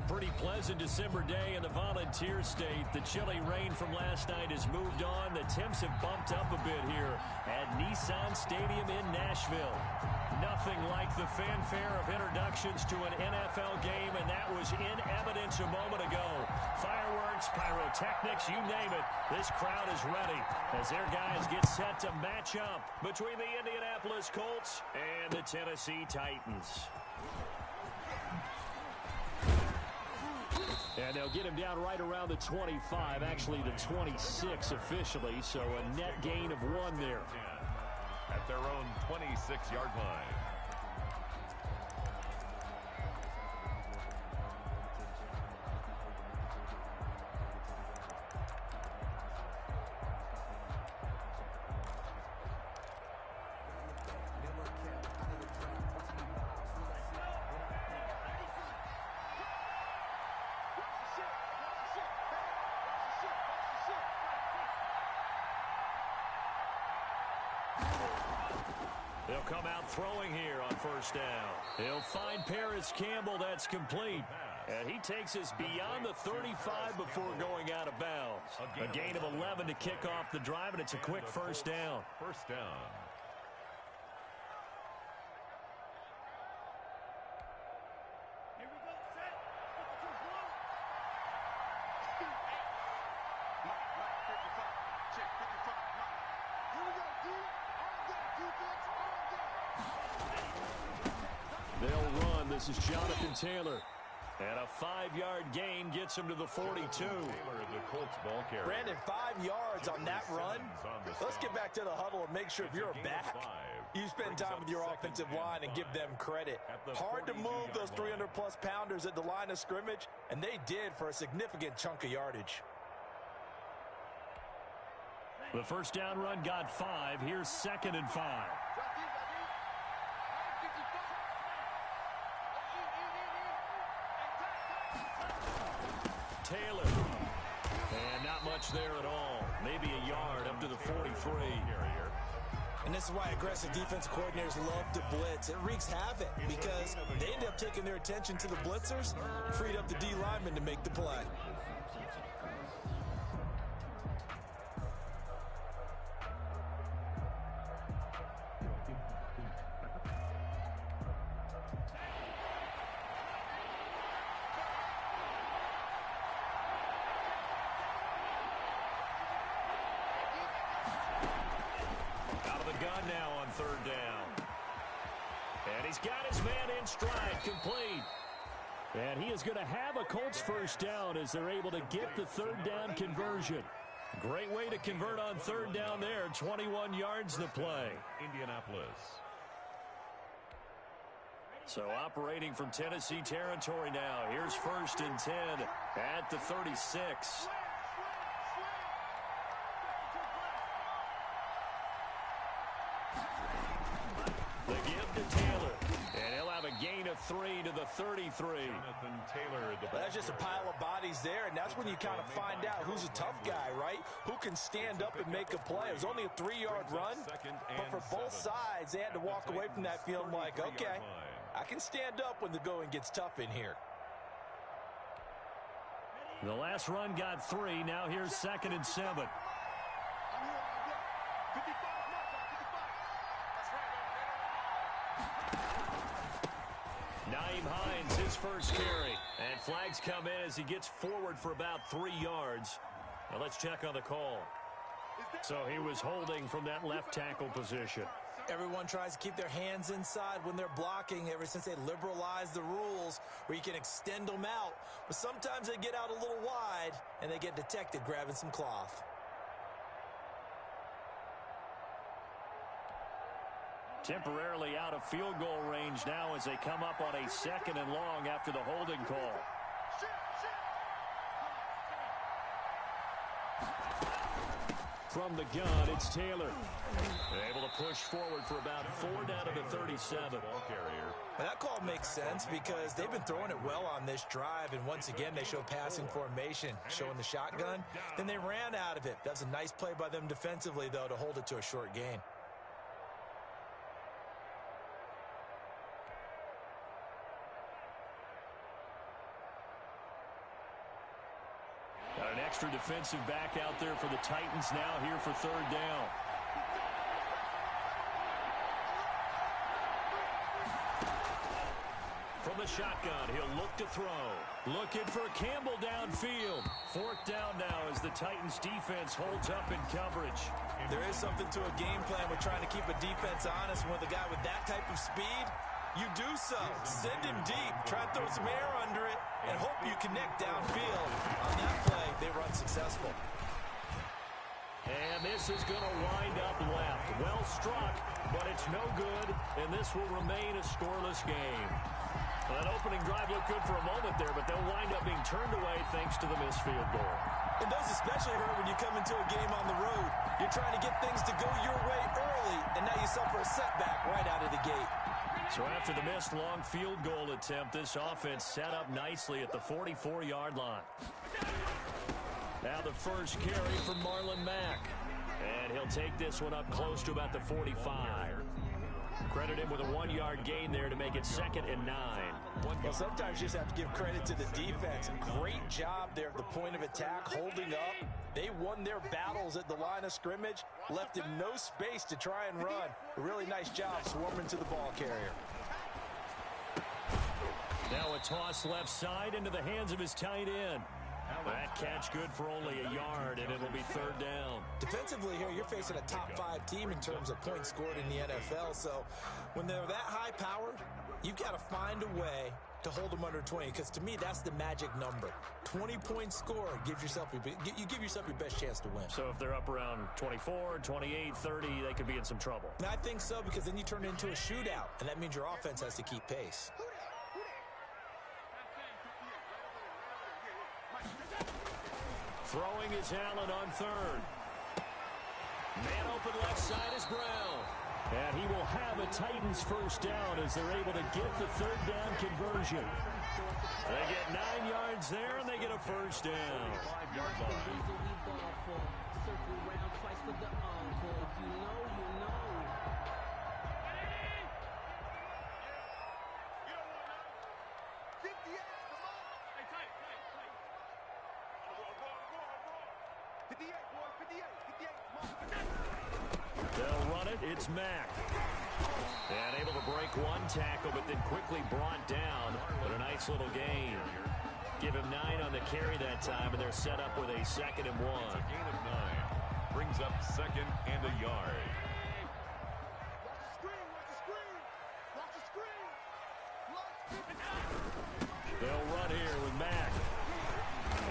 pretty pleasant December day in the Volunteer State. The chilly rain from last night has moved on. The temps have bumped up a bit here at Nissan Stadium in Nashville. Nothing like the fanfare of introductions to an NFL game, and that was in evidence a moment ago. Fireworks, pyrotechnics, you name it. This crowd is ready as their guys get set to match up between the Indianapolis Colts and the Tennessee Titans. And they'll get him down right around the 25, actually the 26 officially, so a net gain of 1 there. At their own 26-yard line. They'll come out throwing here on first down. He'll find Paris Campbell. That's complete. And he takes us beyond the 35 before going out of bounds. A gain of 11 to kick off the drive, and it's a quick first down. First down. They'll run. This is Jonathan Taylor. And a 5-yard gain gets him to the 42. Taylor, the Colts ball carrier. Brandon, 5 yards on that run. Let's get back to the huddle and make sure if you're back, you spend time with your offensive line and give them credit. Hard to move those 300-plus pounders at the line of scrimmage, and they did for a significant chunk of yardage. The first down run got 5. Here's 2nd and 5. Taylor. And not much there at all. Maybe a yard up to the 43. And this is why aggressive defensive coordinators love to blitz. It wreaks havoc because they end up taking their attention to the blitzers, freed up the D lineman to make the play. Gun now on 3rd down. And he's got his man in stride, complete. And he is going to have a Colts first down as they're able to get the 3rd down conversion. Great way to convert on 3rd down there. 21 yards to play. Indianapolis. So operating from Tennessee territory now. Here's 1st and 10 at the 36. The give to Taylor. And he'll have a gain of 3 to the 33. Jonathan Taylor. That's just a pile of bodies there, and that's when you kind of find out who's a tough guy, right? Who can stand up and make a play. It was only a 3-yard run, but for both sides, they had to walk away from that feeling like, okay, I can stand up when the going gets tough in here. The last run got 3. Now here's 2nd and 7. Naeem Hines, his first carry. And flags come in as he gets forward for about 3 yards. Now let's check on the call. So he was holding from that left tackle position. Everyone tries to keep their hands inside when they're blocking ever since they liberalized the rules where you can extend them out. But sometimes they get out a little wide and they get detected grabbing some cloth. Temporarily out of field goal range now as they come up on a 2nd and long after the holding call. From the gun, it's Taylor. Able to push forward for about 4 down to the 37. And that call makes sense because they've been throwing it well on this drive, and once again they show passing formation, showing the shotgun. Then they ran out of it. That's a nice play by them defensively, though, to hold it to a short gain. extra defensive back out there for the Titans now here for third down. From the shotgun, he'll look to throw. Looking for Campbell downfield. Fourth down now as the Titans defense holds up in coverage. There is something to a game plan with trying to keep a defense honest. With a guy with that type of speed, you do so. Send him deep. Try and throw some air under it and hope you connect downfield. On that play, they were unsuccessful. And this is going to wind up left. Well struck, but it's no good, and this will remain a scoreless game. That opening drive looked good for a moment there, but they'll wind up being turned away thanks to the missed field goal. And those especially hurt when you come into a game on the road. You're trying to get things to go your way early, and now you suffer a setback right out of the gate. So after the missed long field goal attempt, this offense set up nicely at the 44-yard line. Now the first carry from Marlon Mack. And he'll take this one up close to about the 45. Credit him with a 1-yard gain there to make it 2nd and 9. Well, sometimes you just have to give credit to the defense. Great job there at the point of attack, holding up. They won their battles at the line of scrimmage, left him no space to try and run. A really nice job swarming to the ball carrier. Now a toss left side into the hands of his tight end. That catch good for only a yard, and it'll be third down. Defensively here, you're facing a top-5 team in terms of points scored in the NFL. So when they're that high-powered, you've got to find a way to hold them under 20, because to me, that's the magic number. 20 points scored gives yourself you give yourself your best chance to win. So if they're up around 24, 28, 30, they could be in some trouble. And I think so, because then you turn it into a shootout, and that means your offense has to keep pace. Throwing is Allen on third. Man open left side is Brown. And he will have a Titans first down as they're able to get the third down conversion. They get 9 yards there, and they get a first down. 5-yard line. They'll run it. It's Mack. And able to break one tackle, but then quickly brought down. But a nice little gain. Give him 9 on the carry that time, and they're set up with a 2nd and 1. It's a gain of 9. Brings up 2nd and a yard. They'll run here with Mack.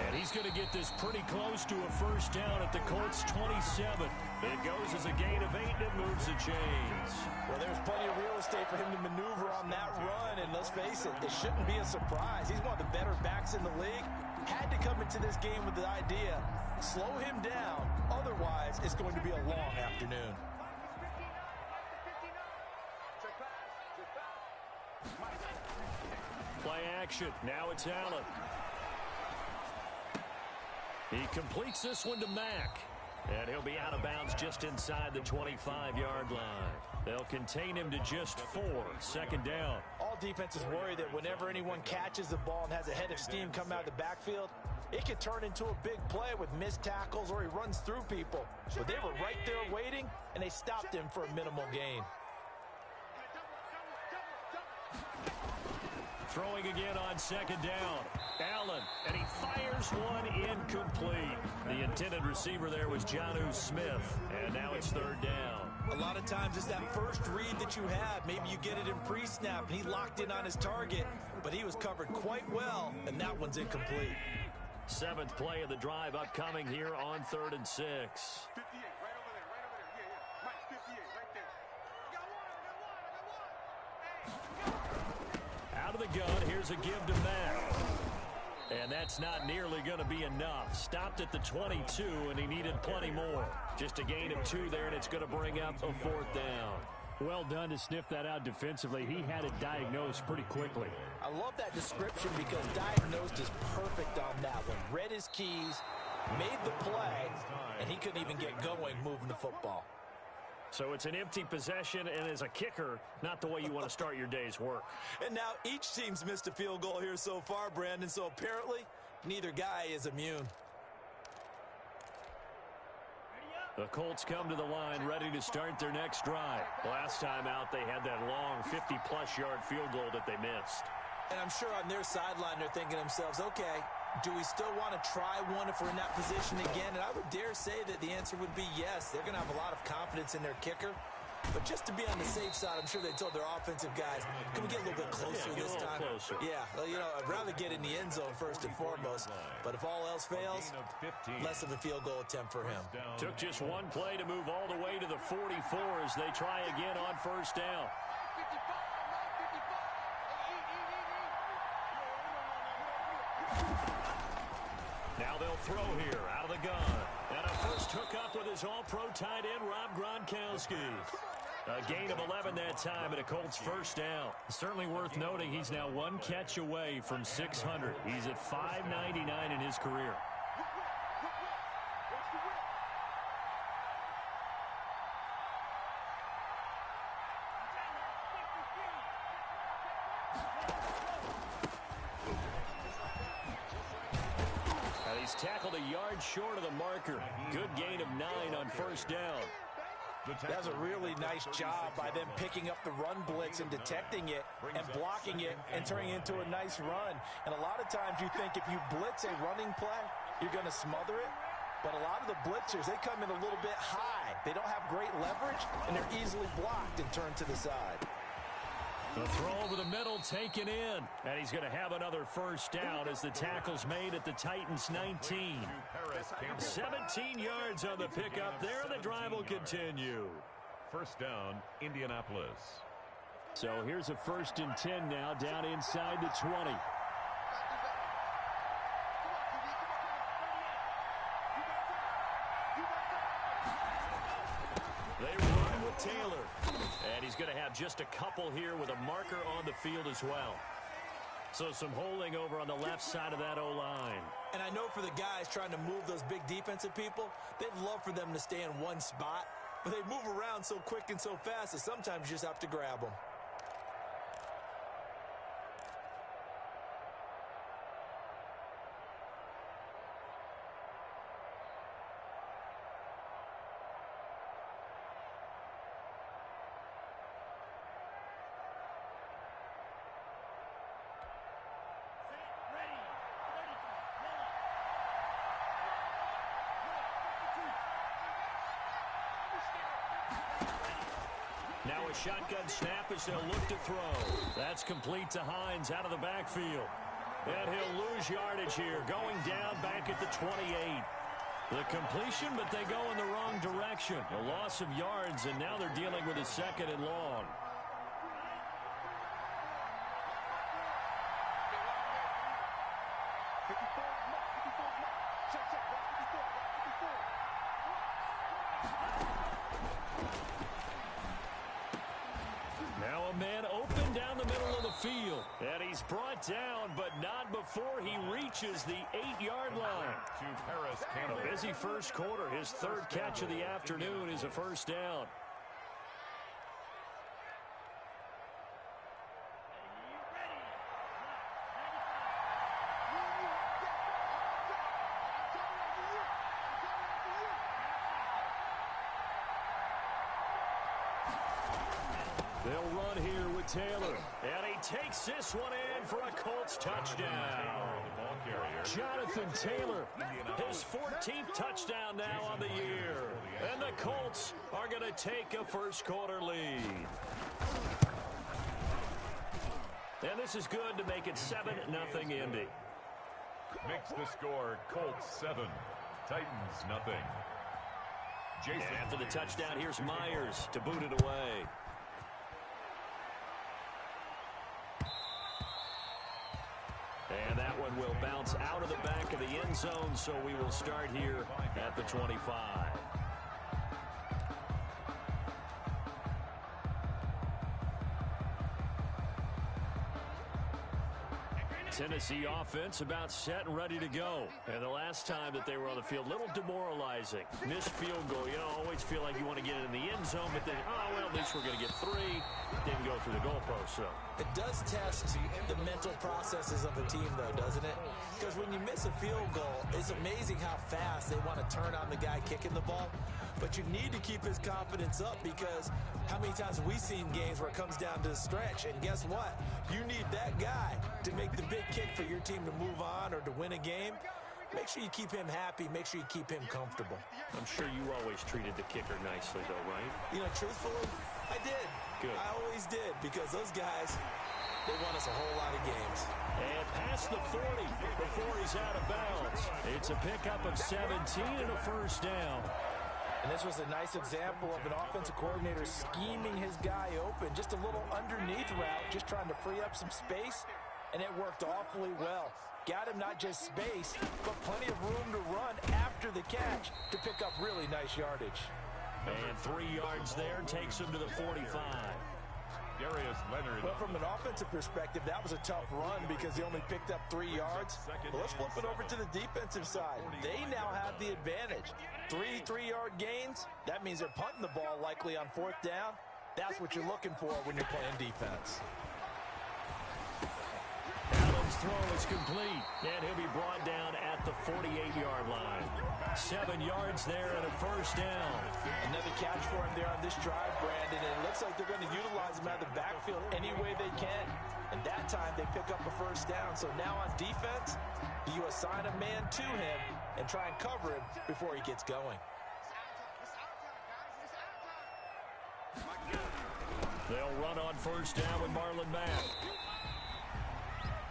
And he's going to get this pretty close to a first down at the Colts 27. It goes as a gain of 8, and it moves the chains. Well, there's plenty of real estate for him to maneuver on that run, and let's face it, it shouldn't be a surprise. He's one of the better backs in the league. Had to come into this game with the idea, slow him down, otherwise it's going to be a long afternoon. Play action. Now it's Allen. He completes this one to Mack. And he'll be out of bounds just inside the 25-yard line. They'll contain him to just 4. 2nd down. All defenses worry that whenever anyone catches the ball and has a head of steam come out of the backfield, it can turn into a big play with missed tackles or he runs through people. But they were right there waiting, and they stopped him for a minimal gain. Throwing again on 2nd down. Allen, and he fires one incomplete. The intended receiver there was Jonnu Smith, and now it's 3rd down. A lot of times it's that first read that you have. Maybe you get it in pre-snap, and he locked in on his target, but he was covered quite well, and that one's incomplete. 7th play of the drive upcoming here on 3rd and 6. 58, right over there, Mike, 58, right there. Out of the gun, here's a give to Mack. And that's not nearly going to be enough. Stopped at the 22, and he needed plenty more. Just a gain of 2 there, and it's going to bring up a 4th down. Well done to sniff that out defensively. He had it diagnosed pretty quickly. I love that description because diagnosed is perfect on that one. Read his keys, made the play, and he couldn't even get going moving the football. So it's an empty possession, and as a kicker, not the way you want to start your day's work. And now each team's missed a field goal here so far, Brandon, so apparently neither guy is immune. The Colts come to the line ready to start their next drive. Last time out, they had that long 50-plus yard field goal that they missed. And I'm sure on their sideline they're thinking to themselves, okay, do we still want to try one if we're in that position again? And I would dare say that the answer would be yes. They're going to have a lot of confidence in their kicker. But just to be on the safe side, I'm sure they told their offensive guys, can we get a little bit closer this time? Closer. Yeah, well, you know, I'd rather get in the end zone first and foremost. But if all else fails, less of a field goal attempt for him. Took just one play to move all the way to the 44 as they try again on first down. Now they'll throw here out of the gun. And a first hookup with his all-pro tight end, Rob Gronkowski. A gain of 11 that time and a Colts first down. Certainly worth noting he's now one catch away from 600. He's at 599 in his career. He's tackled a yard short of the marker. Good gain of 9 on first down. That's a really nice job by them picking up the run blitz and detecting it and blocking it and turning it into a nice run. And a lot of times you think if you blitz a running play, you're going to smother it. But a lot of the blitzers, they come in a little bit high. They don't have great leverage, and they're easily blocked and turned to the side. The throw over the middle taken in. And he's going to have another first down as the tackle's made at the Titans 19. 17 yards on the pickup there. The drive will continue. First down, Indianapolis. So here's a 1st and 10 now down inside the 20. They run with Taylor. And he's going to have just a couple here with a marker on the field as well. So some holding over on the left side of that O-line. And I know for the guys trying to move those big defensive people, they'd love for them to stay in one spot. But they move around so quick and so fast that sometimes you just have to grab them. Now a shotgun snap as they'll look to throw. That's complete to Hines out of the backfield. And he'll lose yardage here, going down back at the 28. The completion, but they go in the wrong direction. A loss of yards, and now they're dealing with a 2nd and long. Now a man open down the middle of the field. And he's brought down, but not before he reaches the 8-yard line. A busy first quarter. His 3rd catch of the afternoon is a first down. They'll run here with Taylor. And he takes this one in for a Colts touchdown. Jonathan Taylor, his 14th touchdown now on the year. And the Colts are going to take a first quarter lead. And this is good to make it 7-0 Indy. Makes the score Colts 7, Titans nothing. And after the touchdown, here's Myers to boot it away. And that one will bounce out of the back of the end zone, so we will start here at the 25. Tennessee offense about set and ready to go. And the last time that they were on the field, a little demoralizing. Missed field goal. You know, always feel like you want to get it in the end zone, but then, oh, well, at least we're going to get 3. Didn't go through the goalpost, so. It does test the mental processes of a team, though, doesn't it? Because when you miss a field goal, it's amazing how fast they want to turn on the guy kicking the ball. But you need to keep his confidence up, because how many times have we seen games where it comes down to the stretch? And guess what? You need that guy to make the big kick for your team to move on or to win a game. Make sure you keep him happy. Make sure you keep him comfortable. I'm sure you always treated the kicker nicely, though, right? You know, truthfully, I did. Good. I always did, because those guys, they won us a whole lot of games. And past the 40 before he's out of bounds. It's a pickup of 17 and a first down. And this was a nice example of an offensive coordinator scheming his guy open. Just a little underneath route, just trying to free up some space, and it worked awfully well. Got him not just space, but plenty of room to run after the catch to pick up really nice yardage. And 3 yards there takes him to the 45. Darius Leonard. Well, from an offensive perspective, that was a tough run because he only picked up 3 yards. Well, let's flip it over to the defensive side. They now have the advantage. 3 3-yard gains. That means they're punting the ball likely on 4th down. That's what you're looking for when you're playing defense. Allen's throw is complete, and he'll be brought down at the 48-yard line. 7 yards there and a first down. Another catch for him there on this drive, Brandon, and it looks like they're going to utilize him out of the backfield any way they can. And that time they pick up a first down. So now on defense, you assign a man to him and try and cover him before he gets going. They'll run on first down with Marlon Mack.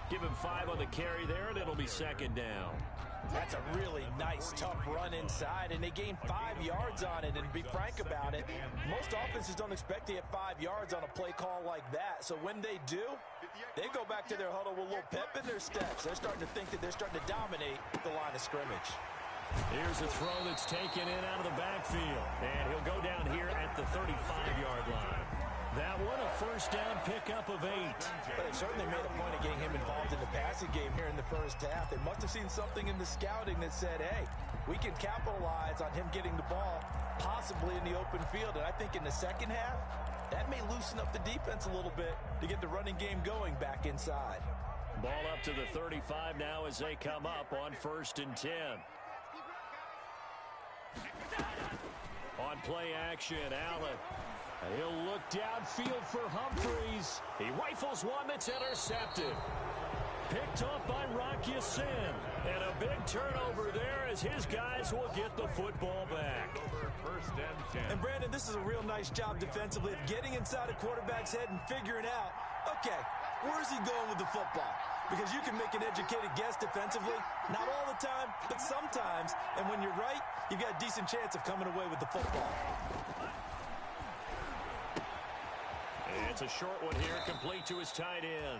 Give him 5 on the carry there, and it'll be second down. That's a really nice, tough run inside, and they gained 5 yards on it. And to be frank about it, most offenses don't expect to get 5 yards on a play call like that. So when they do, they go back to their huddle with a little pep in their steps. They're starting to think that they're starting to dominate the line of scrimmage. Here's a throw that's taken in out of the backfield, and he'll go down here at the 35-yard line. That one a first down pickup of 8. But they certainly made a point of getting him involved in the passing game here in the first half. They must have seen something in the scouting that said, hey, we can capitalize on him getting the ball possibly in the open field. And I think in the second half, that may loosen up the defense a little bit to get the running game going back inside. Ball up to the 35 now as they come up on 1st and 10. On play action, Allen. He'll look downfield for Humphreys. He rifles one that's intercepted. Picked up by Rock Ya-Sin. And a big turnover there as his guys will get the football back. First and 10. And Brandon, this is a real nice job defensively of getting inside a quarterback's head and figuring out, okay, where's he going with the football? Because you can make an educated guess defensively, not all the time, but sometimes. And when you're right, you've got a decent chance of coming away with the football. It's a short one here, complete to his tight end.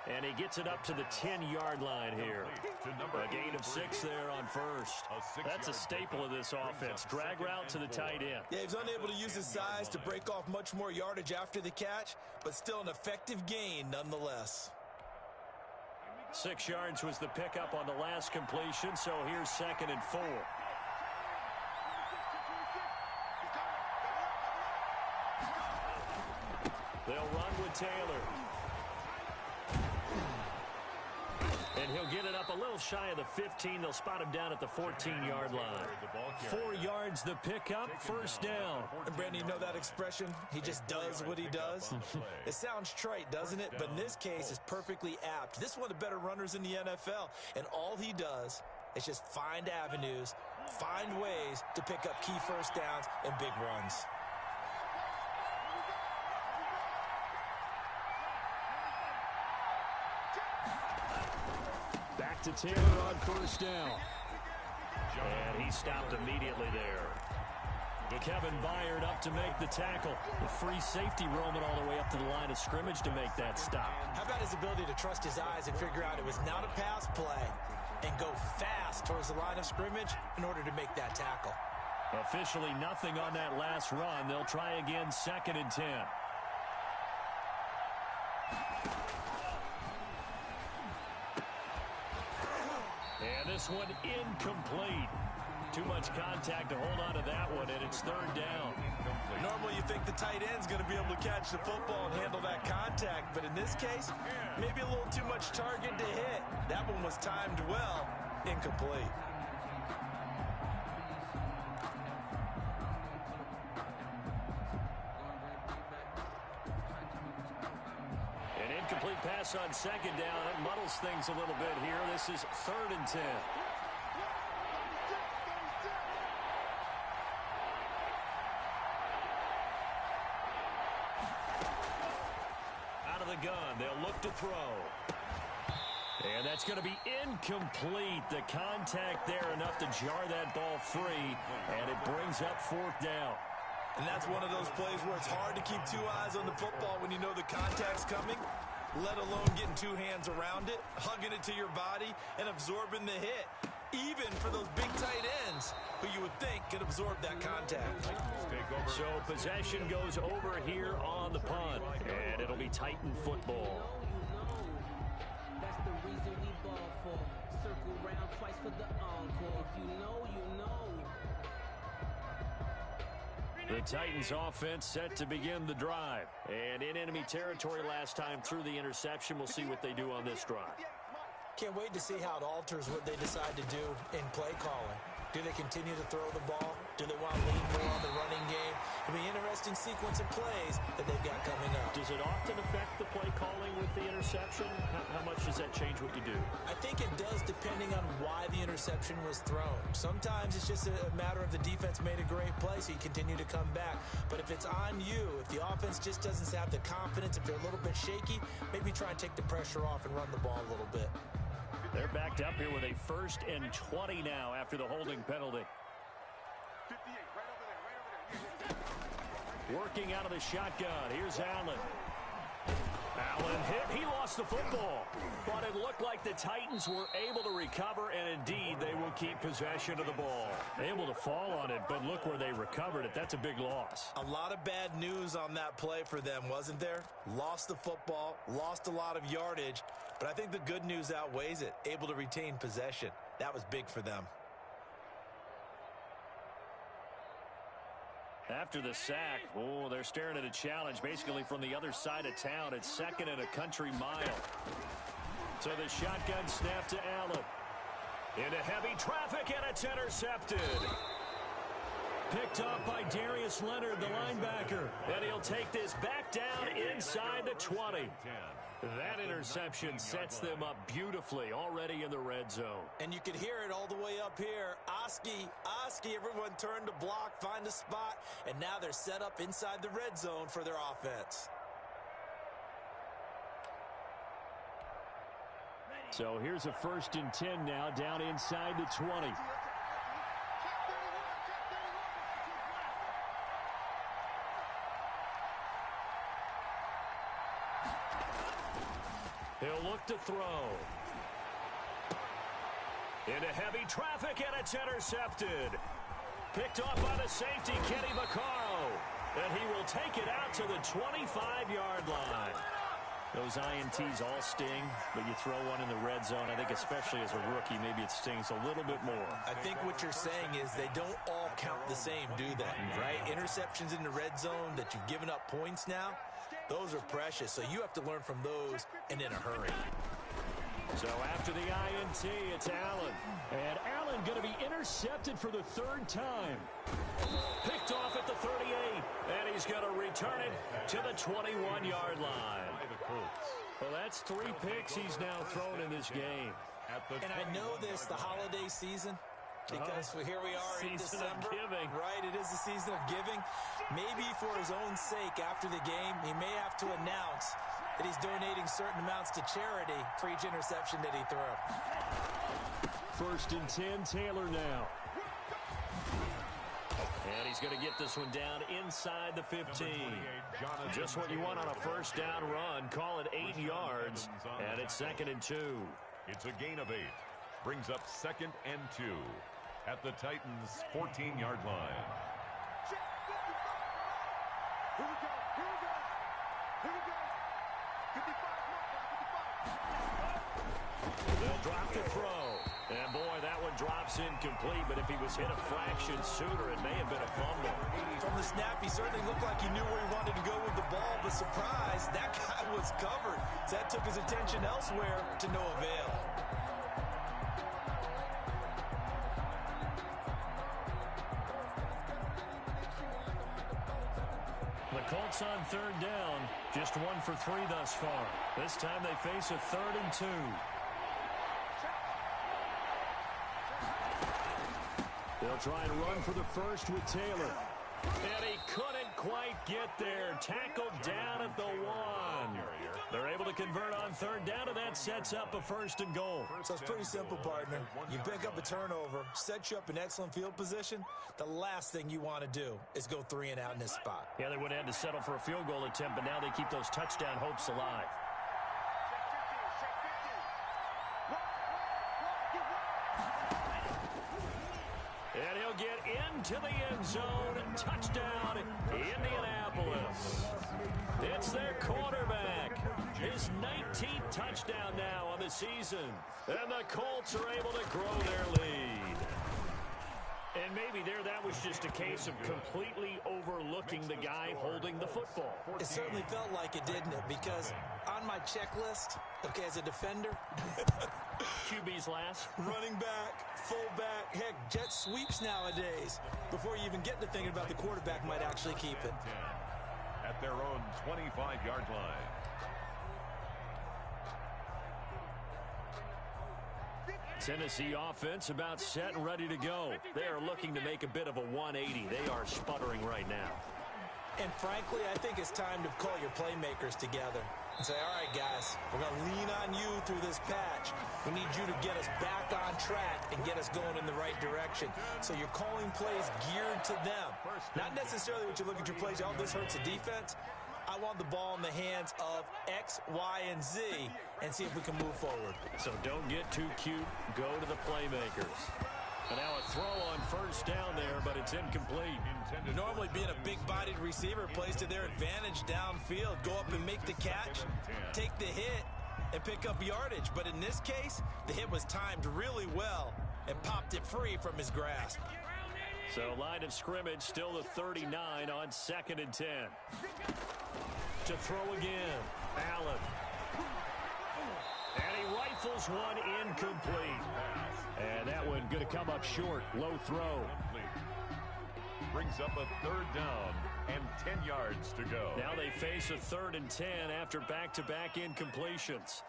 And he gets it up to the 10-yard line here. A gain of 6 there on first. That's a staple of this offense. Drag route to the tight end. Yeah, he's unable to use his size to break off much more yardage after the catch, but still an effective gain nonetheless. 6 yards was the pickup on the last completion, so here's 2nd and 4. They'll run with Taylor. And he'll get it up a little shy of the 15. They'll spot him down at the 14-yard line. 4 yards the pickup, first down. And Brandon, you know that expression? He just does what he does. It sounds trite, doesn't it? But in this case, it's perfectly apt. This is one of the better runners in the NFL. And all he does is just find avenues, find ways to pick up key first downs and big runs. Back to Taylor on first down. And he stopped immediately there. Kevin Byard up to make the tackle. The free safety roaming all the way up to the line of scrimmage to make that stop. How about his ability to trust his eyes and figure out it was not a pass play and go fast towards the line of scrimmage in order to make that tackle. Officially nothing on that last run. They'll try again, 2nd and 10. And this one incomplete. Too much contact to hold on to that one, and it's 3rd down. Normally you think the tight end's going to be able to catch the football and handle that contact, but in this case, maybe a little too much target to hit. That one was timed well, Incomplete pass on second down. That muddles things a little bit here. This is 3rd and 10. Out of the gun, they'll look to throw. And that's going to be incomplete. The contact there enough to jar that ball free, and it brings up 4th down. And that's one of those plays where it's hard to keep 2 eyes on the football when you know the contact's coming, let alone getting 2 hands around it, hugging it to your body, and absorbing the hit, even for those big tight ends who you would think could absorb that contact. So possession goes over here on the punt, and it'll be Titan football. That's the reason we ball for. Circle round twice for the encore. If you know, you know. The Titans offense set to begin the drive. And in enemy territory last time through the interception. We'll see what they do on this drive. Can't wait to see how it alters what they decide to do in play calling. Do they continue to throw the ball? Do they want to lean more on the running game? It'll be an interesting sequence of plays that they've got coming up. Does it often affect the play calling with the interception? How much does that change what you do? I think it does depending on why the interception was thrown. Sometimes it's just a matter of the defense made a great play, so you continue to come back. But if it's on you, if the offense just doesn't have the confidence, if they're a little bit shaky, maybe try and take the pressure off and run the ball a little bit. They're backed up here with a 1st and 20 now after the holding penalty. 58, right over there. Working out of the shotgun. Here's Allen. Allen hit. He lost the football. But it looked like the Titans were able to recover, and indeed they will keep possession of the ball. Able to fall on it, but look where they recovered it. That's a big loss. A lot of bad news on that play for them, wasn't there? Lost the football, lost a lot of yardage, but I think the good news outweighs it. Able to retain possession. That was big for them. After the sack, they're staring at a challenge basically from the other side of town. It's 2nd and a country mile. So the shotgun snap to Allen. Into heavy traffic, and it's intercepted. Picked off by Darius Leonard, the linebacker. And he'll take this back down inside the 20. That interception sets them up beautifully already in the red zone. And you can hear it all the way up here. Oski, everyone turned to block, find a spot, and now they're set up inside the red zone for their offense. So here's a 1st and 10 now down inside the 20. He'll look to throw. Into heavy traffic, and it's intercepted. Picked off by the safety, Kenny Vaccaro. And he will take it out to the 25-yard line. Those INTs all sting, but you throw one in the red zone. I think especially as a rookie, maybe it stings a little bit more. I think what you're saying is they don't all count the same, do they? Right? Interceptions in the red zone that you've given up points now, those are precious. So you have to learn from those and in a hurry. So after the INT, it's Allen. And Allen going to be intercepted for the 3rd time. Picked off at the 38. And he's going to return it to the 21-yard line. Well, that's 3 picks he's now thrown in this game. And I know this, the holiday season, because here we are in December. Right, it is the season of giving. Maybe for his own sake after the game, he may have to announce that he's donating certain amounts to charity for each interception that he threw. 1st and 10, Taylor now. And he's going to get this one down inside the 15. Just what you want on a 1st down run. Call it 8 yards, and it's 2nd and 2. It's a gain of 8. Brings up 2nd and 2 at the Titans' 14-yard line. Here we go. Here we go. Here we go. 55. They'll drop the throw. And, boy, that one drops incomplete. But if he was hit a fraction sooner, it may have been a fumble. From the snap, he certainly looked like he knew where he wanted to go with the ball. But surprise, that guy was covered. So that took his attention elsewhere to no avail. Colts on third down. Just 1 for 3 thus far. This time they face a 3rd and 2. They'll try and run for the first with Taylor. And he couldn't quite get there. Tackled down at the 1. They're able to convert on third down, and that sets up a 1st and goal. So it's pretty simple, partner. You pick up a turnover, sets you up in excellent field position. The last thing you want to do is go 3 and out in this spot. Yeah, they would have had to settle for a field goal attempt, but now they keep those touchdown hopes alive. And he'll get into the end zone. Touchdown, Indianapolis. It's their quarterback. His 19th touchdown now on the season. And the Colts are able to grow their lead. And maybe that was just a case of completely overlooking the guy holding the football. It certainly felt like it, didn't it? Because on my checklist, okay, as a defender, QB's last. running back, fullback, heck, jet sweeps nowadays. Before you even get to thinking about the quarterback might actually keep it. At their own 25-yard line. Tennessee offense about set and ready to go. They are looking to make a bit of a 180. They are sputtering right now. And frankly, I think it's time to call your playmakers together and say, all right, guys, we're going to lean on you through this patch. We need you to get us back on track and get us going in the right direction. So you're calling plays geared to them. Not necessarily what you look at your plays, oh, this hurts the defense. I want the ball in the hands of X, Y, and Z and see if we can move forward. So don't get too cute. Go to the playmakers. And now a throw on first down there, but it's incomplete. Normally being a big-bodied receiver plays to their advantage downfield. Go up and make the catch, take the hit, and pick up yardage. But in this case, the hit was timed really well and popped it free from his grasp. So line of scrimmage still the 39 on 2nd and 10. To throw again, Allen. And he rifles one incomplete. And that one going to come up short. Low throw. Brings up a 3rd down and 10 yards to go. Now they face a 3rd and 10 after back-to-back incompletions.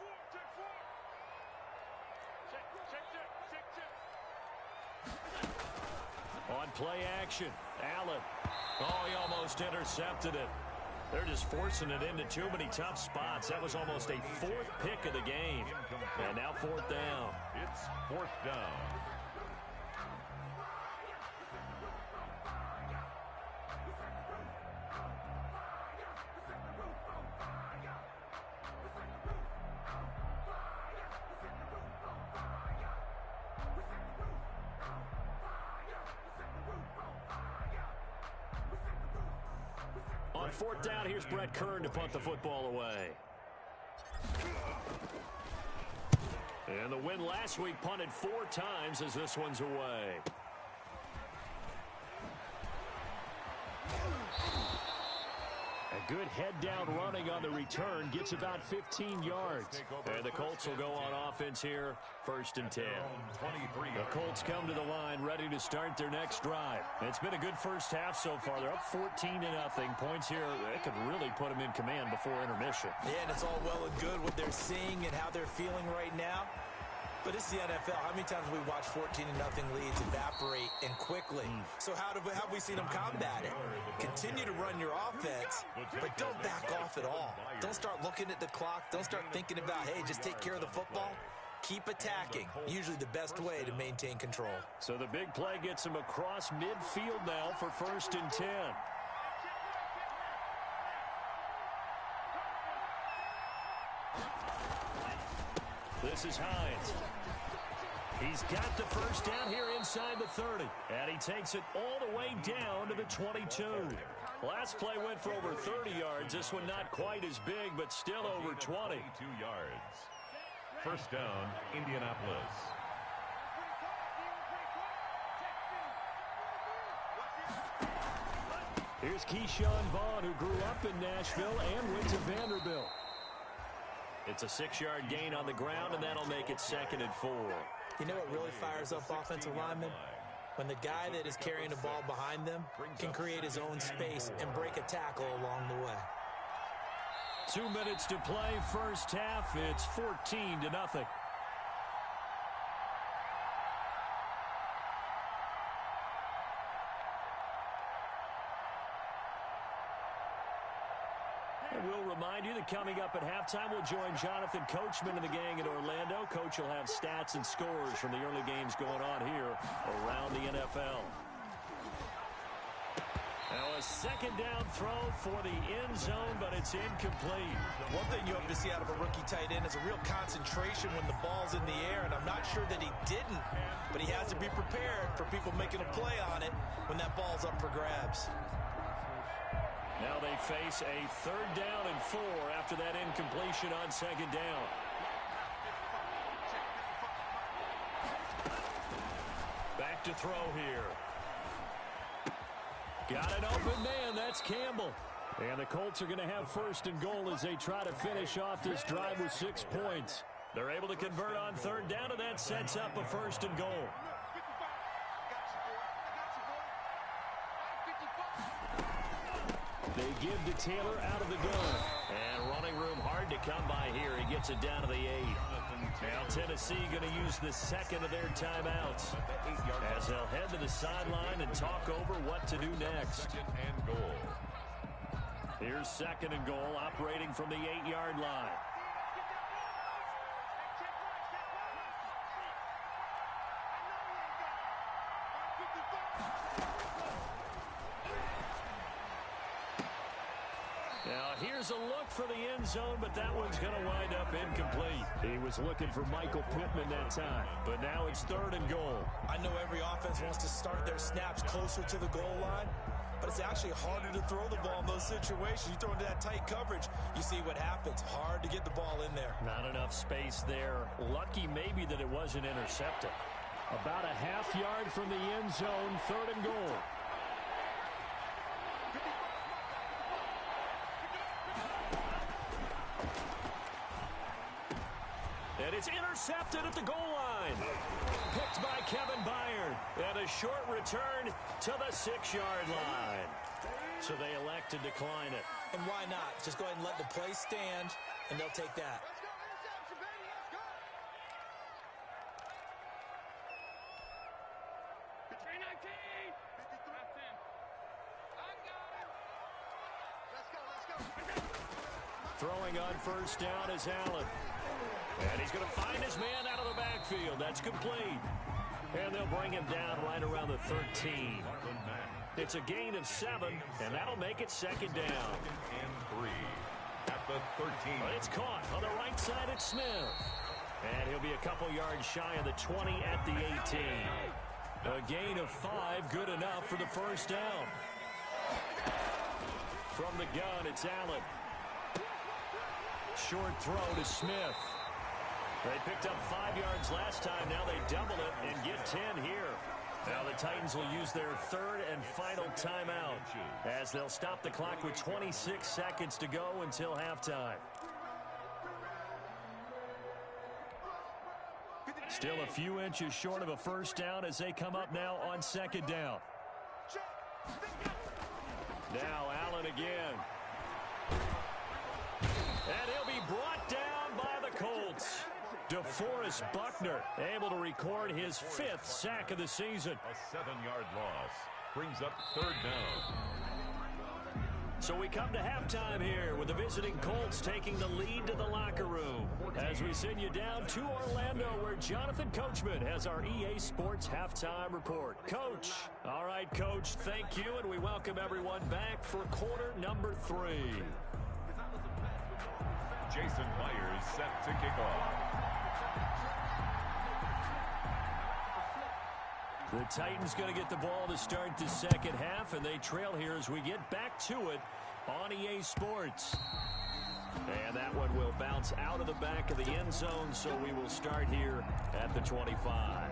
On play action, Allen. Oh, he almost intercepted it. They're just forcing it into too many tough spots. That was almost a 4th pick of the game. And now 4th down. It's 4th down. On 4th down, here's Brett Kern to punt the football away. And the win last week punted 4 times as this one's away. A good head-down running on the return gets about 15 yards. And the Colts will go on offense here, 1st and 10. The Colts come to the line ready to start their next drive. It's been a good first half so far. They're up 14-0. Points here, they could really put them in command before intermission. Yeah, and it's all well and good what they're seeing and how they're feeling right now. But it's the NFL. How many times have we watched 14-0 leads evaporate and quickly? So how have we seen them combat it? Continue to run your offense, but don't back off at all. Don't start looking at the clock. Don't start thinking about, hey, just take care of the football. Keep attacking. Usually the best way to maintain control. So the big play gets him across midfield now for 1st and 10. This is Hines. He's got the first down here inside the 30. And he takes it all the way down to the 22. Last play went for over 30 yards. This one not quite as big, but still over 20. 22 yards. 1st down, Indianapolis. Here's Keyshawn Vaughn, who grew up in Nashville and went to Vanderbilt. It's a 6-yard gain on the ground, and that'll make it 2nd and 4. You know what really fires up offensive linemen? when the guy that is carrying the ball behind them can create his own space and break a tackle along the way. 2 minutes to play, first half. It's 14-0. And we'll remind you that coming up at halftime, we'll join Jonathan Coachman and the gang in Orlando. Coach will have stats and scores from the early games going on here around the NFL. Now a second down throw for the end zone, but it's incomplete. One thing you hope to see out of a rookie tight end is a real concentration when the ball's in the air, and I'm not sure that he didn't, but he has to be prepared for people making a play on it when that ball's up for grabs. Now they face a 3rd down and 4 after that incompletion on second down. Back to throw here. Got an open man. That's Campbell. And the Colts are going to have 1st and goal as they try to finish off this drive with 6 points. They're able to convert on 3rd down, and that sets up a 1st and goal. They give to Taylor out of the gun. And running room hard to come by here. He gets it down to the 8. Now Tennessee going to use the 2nd of their timeouts as they'll head to the sideline and talk over what to do next. Here's 2nd and goal, operating from the 8-yard line. Now, here's a look for the end zone, but that one's going to wind up incomplete. He was looking for Michael Pittman that time, but now it's 3rd and goal. I know every offense wants to start their snaps closer to the goal line, but it's actually harder to throw the ball in those situations. You throw into that tight coverage, you see what happens. Hard to get the ball in there. Not enough space there. Lucky maybe that it wasn't intercepted. About a ½ yard from the end zone, 3rd and goal. And it's intercepted at the goal line. Picked by Kevin Byard. And a short return to the 6-yard line. So they elect to decline it. And why not? Just go ahead and let the play stand, and they'll take that. Throwing on 1st down is Allen. And he's going to find his man out of the backfield. That's complete. And they'll bring him down right around the 13. It's a gain of 7, and that'll make it 2nd down. And 3 at the 13. But it's caught on the right side at Smith. And he'll be a couple yards shy of the 20 at the 18. A gain of 5, good enough for the 1st down. From the gun, it's Allen. Short throw to Smith. They picked up 5 yards last time. Now they double it and get 10 here. Now the Titans will use their 3rd and final timeout as they'll stop the clock with 26 seconds to go until halftime. Still a few inches short of a 1st down as they come up now on 2nd down. Now Allen again. And he'll be brought down by the Colts. DeForest Buckner able to record his 5th sack of the season. A 7-yard loss brings up 3rd down. So we come to halftime here with the visiting Colts taking the lead to the locker room as we send you down to Orlando where Jonathan Coachman has our EA Sports halftime report. Coach. All right, Coach, thank you, and we welcome everyone back for quarter number 3. Jason Myers set to kick off. The Titans going to get the ball to start the 2nd half, and they trail here as we get back to it on EA Sports. And that one will bounce out of the back of the end zone, so we will start here at the 25.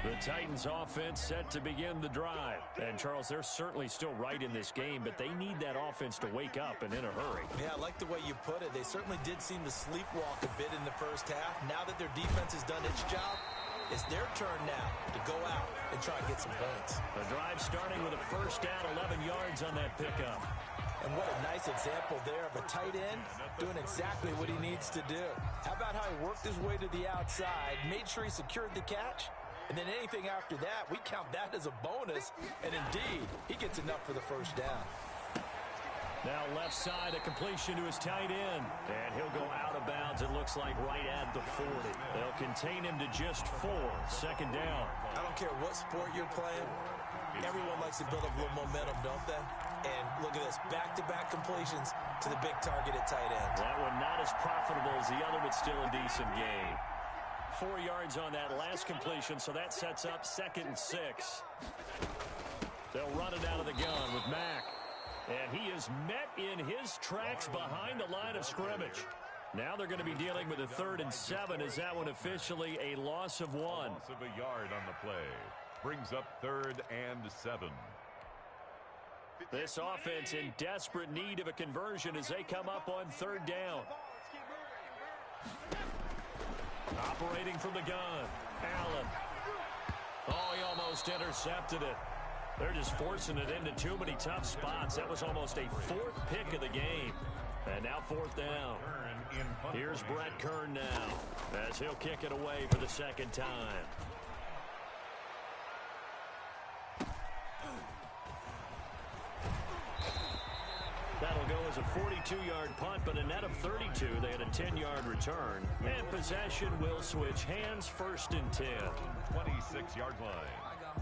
The Titans offense set to begin the drive. And, Charles, they're certainly still right in this game, but they need that offense to wake up and in a hurry. Yeah, I like the way you put it. They certainly did seem to sleepwalk a bit in the 1st half. Now that their defense has done its job, It's their turn now to go out and try and get some points. The drive starting with a first down, 11 yards on that pickup. And what a nice example there of a tight end doing exactly what he needs to do. How about how he worked his way to the outside, made sure he secured the catch, and then anything after that, we count that as a bonus. And indeed, he gets enough for the first down. Now left side, a completion to his tight end. And he'll go out of bounds, it looks like, right at the 40. They'll contain him to just 4. Second down. I don't care what sport you're playing. Everyone likes to build up a little momentum, don't they? And look at this, back-to-back completions to the big target at tight end. That one not as profitable as the other, but still a decent gain. 4 yards on that last completion, so that sets up 2nd and 6. They'll run it out of the gun with Mack. And he is met in his tracks behind the line of scrimmage. Now they're going to be dealing with a 3rd and 7. Is that one officially a loss of 1? Loss of a yard on the play. Brings up 3rd and 7. This offense in desperate need of a conversion as they come up on 3rd down. Operating from the gun, Allen. Oh, he almost intercepted it. They're just forcing it into too many tough spots. That was almost a 4th pick of the game. And now 4th down. Here's Brett Kern now as he'll kick it away for the 2nd time. That'll go as a 42-yard punt, but a net of 32. They had a 10-yard return. And possession will switch hands, 1st and 10. 26-yard line.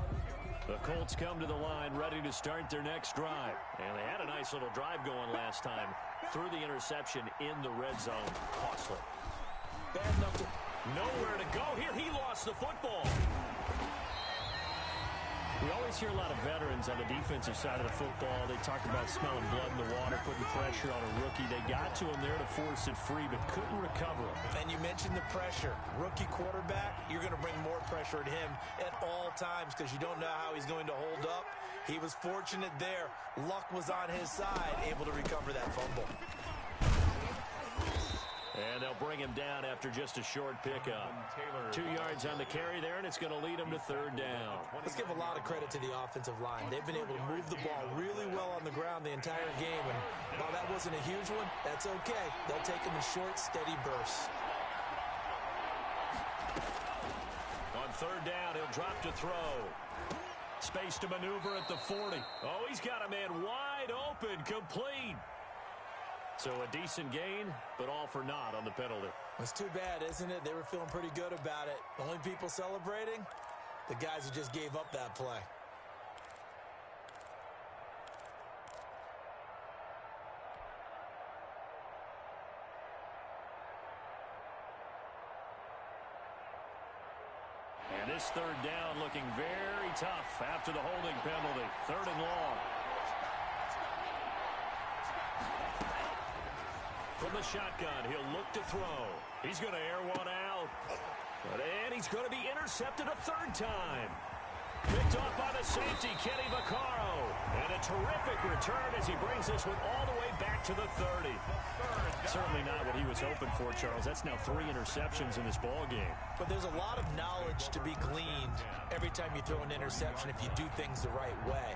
The Colts come to the line ready to start their next drive. And they had a nice little drive going last time. Threw the interception in the red zone. Costly. Bad enough to... Nowhere to go here. He lost the football. We always hear a lot of veterans on the defensive side of the football. They talk about smelling blood in the water, putting pressure on a rookie. They got to him there to force it free, but couldn't recover him. And you mentioned the pressure. Rookie quarterback, you're going to bring more pressure at him at all times because you don't know how he's going to hold up. He was fortunate there. Luck was on his side, able to recover that fumble. And they'll bring him down after just a short pickup. 2 yards on the carry there, and it's going to lead him to 3rd down. Let's give a lot of credit to the offensive line. They've been able to move the ball really well on the ground the entire game. And while that wasn't a huge one, that's okay. They'll take them in short, steady bursts. On 3rd down, he'll drop to throw. Space to maneuver at the 40. Oh, he's got a man wide open, complete. So a decent gain, but all for naught on the penalty. It's too bad, isn't it? They were feeling pretty good about it. The only people celebrating, the guys who just gave up that play. And this 3rd down looking very tough after the holding penalty. 3rd and long. From the shotgun, he'll look to throw. He's going to air one out. And he's going to be intercepted a 3rd time. Picked off by the safety, Kenny Vaccaro. And a terrific return as he brings this one all the way back to the 30. Certainly not what he was hoping for, Charles. That's now 3 interceptions in this ball game. But there's a lot of knowledge to be gleaned every time you throw an interception if you do things the right way.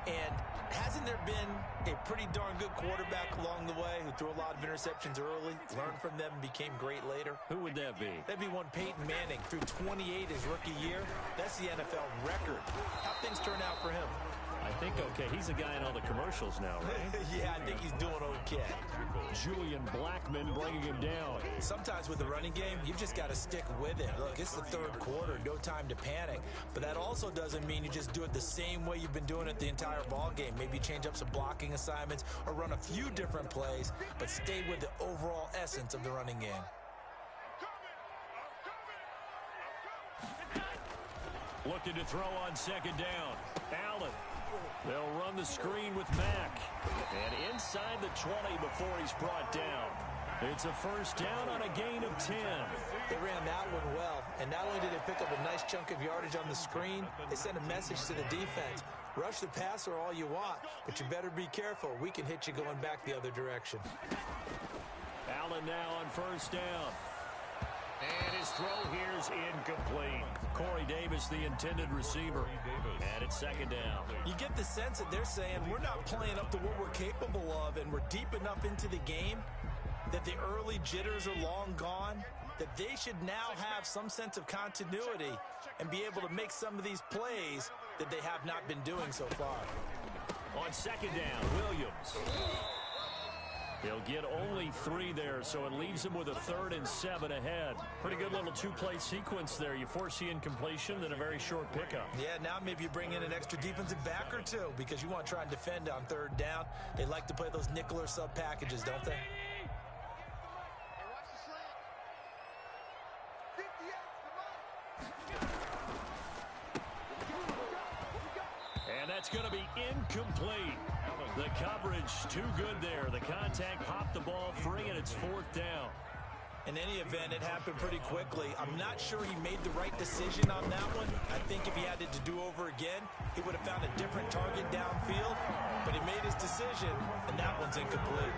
And hasn't there been a pretty darn good quarterback along the way who threw a lot of interceptions early, learned from them, and became great later? Who would that be? That'd be one Peyton Manning. Threw 28 his rookie year. That's the NFL record. How'd things turn out for him? I think okay. He's a guy in all the commercials now, right? Yeah, I think he's doing okay. Julian Blackmon bringing him down. Sometimes with the running game, you've just got to stick with it. Look, it's the 3rd quarter. No time to panic. But that also doesn't mean you just do it the same way you've been doing it the entire ball game. Maybe change up some blocking assignments or run a few different plays, but stay with the overall essence of the running game. Looking to throw on 2nd down. Allen. They'll run the screen with Mack. And inside the 20 before he's brought down. It's a 1st down on a gain of 10. They ran that one well. And not only did they pick up a nice chunk of yardage on the screen, they sent a message to the defense. Rush the passer all you want, but you better be careful. We can hit you going back the other direction. Allen now on 1st down. And his throw here's incomplete. Davis, the intended receiver. And it's second down. You get the sense that they're saying we're not playing up to what we're capable of, and we're deep enough into the game that the early jitters are long gone, that they should now have some sense of continuity and be able to make some of these plays that they have not been doing so far. On second down, Williams. He'll get only 3 there, so it leaves him with a 3rd and 7 ahead. Pretty good little 2-play sequence there. You force the incompletion, then a very short pickup. Yeah, now maybe you bring in an extra defensive back or two because you want to try and defend on 3rd down. They like to play those nickel or sub packages, don't they? And that's going to be incomplete. The coverage too good there. The contact popped the ball free, and it's 4th down. In any event, it happened pretty quickly. I'm not sure he made the right decision on that one. I think if he had it to do over again, he would have found a different target downfield. But he made his decision, and that one's incomplete.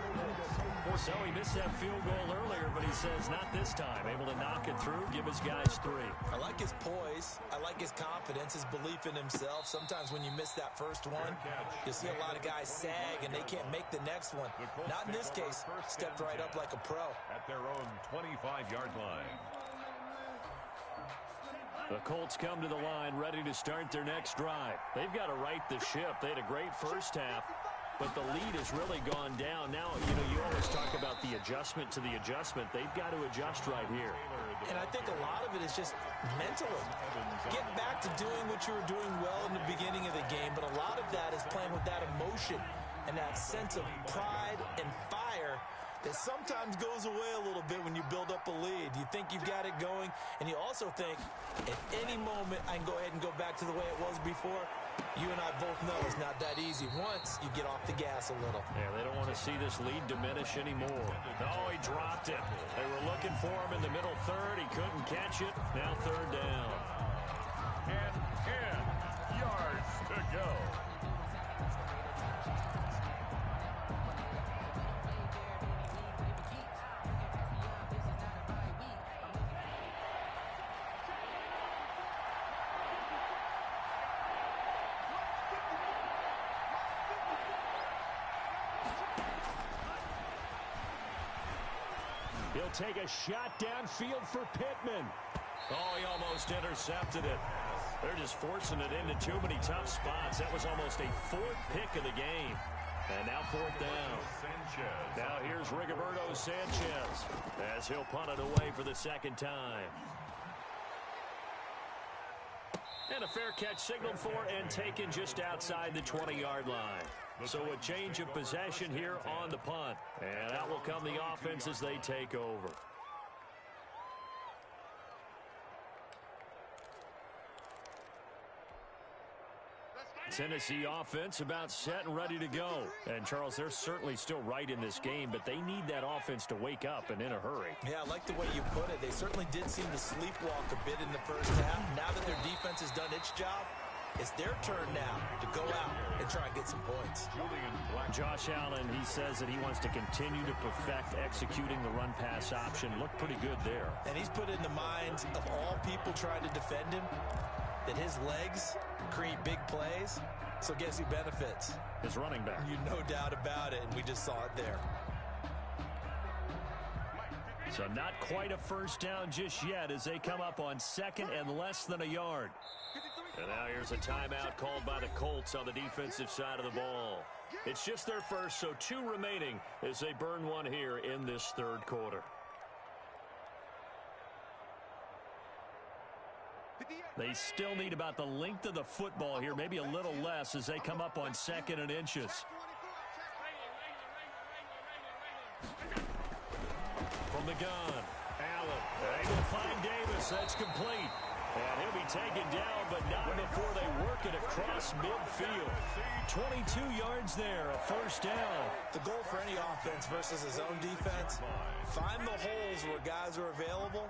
So he missed that field goal earlier, but he says not this time. Able to knock it through, give his guys 3. I like his poise. I like his confidence, his belief in himself. Sometimes when you miss that first one, you see a lot of guys sag, and they can't make the next one. Not in this case. Stepped right up like a pro. At their own 25-yard line. The Colts come to the line ready to start their next drive. They've got to right the ship. They had a great first half, but the lead has really gone down. Now, you always talk about the adjustment to the adjustment. They've got to adjust right here. And I think a lot of it is just mentally. Get back to doing what you were doing well in the beginning of the game, but a lot of that is playing with that emotion and that sense of pride and fire that sometimes goes away a little bit when you build up a lead. You think you've got it going, and you also think at any moment I can go ahead and go back to the way it was before. You and I both know it's not that easy once you get off the gas a little. Yeah, they don't want to see this lead diminish anymore. Oh, he dropped it. They were looking for him in the middle 3rd. He couldn't catch it. Now 3rd down. And 10 yards to go. He'll take a shot downfield for Pittman. Oh, he almost intercepted it. They're just forcing it into too many tough spots. That was almost a 4th pick of the game. And now 4th down. Now here's Rigoberto Sanchez as he'll punt it away for the 2nd time. And a fair catch signaled for and taken just outside the 20-yard line. So a change of possession here on the punt. And out will come the offense as they take over. Tennessee offense about set and ready to go. And, Charles, they're certainly still right in this game, but they need that offense to wake up and in a hurry. Yeah, I like the way you put it. They certainly did seem to sleepwalk a bit in the first half. Now that their defense has done its job, it's their turn now to go out and try and get some points. Josh Allen, he says that he wants to continue to perfect executing the run-pass option. Looked pretty good there. And he's put in the minds of all people trying to defend him that his legs create big plays. So guess who benefits? His running back. You no doubt about it, and we just saw it there. So not quite a first down just yet as they come up on 2nd and less than a yard. And now here's a timeout called by the Colts on the defensive side of the ball. It's just their first, so 2 remaining as they burn one here in this 3rd quarter. They still need about the length of the football here, maybe a little less as they come up on 2nd and inches. From the gun, Allen. They will find Davis. That's complete. And he'll be taken down, but not before they work it across midfield. 22 yards there, a first down. The goal for any offense versus his own defense, find the holes where guys are available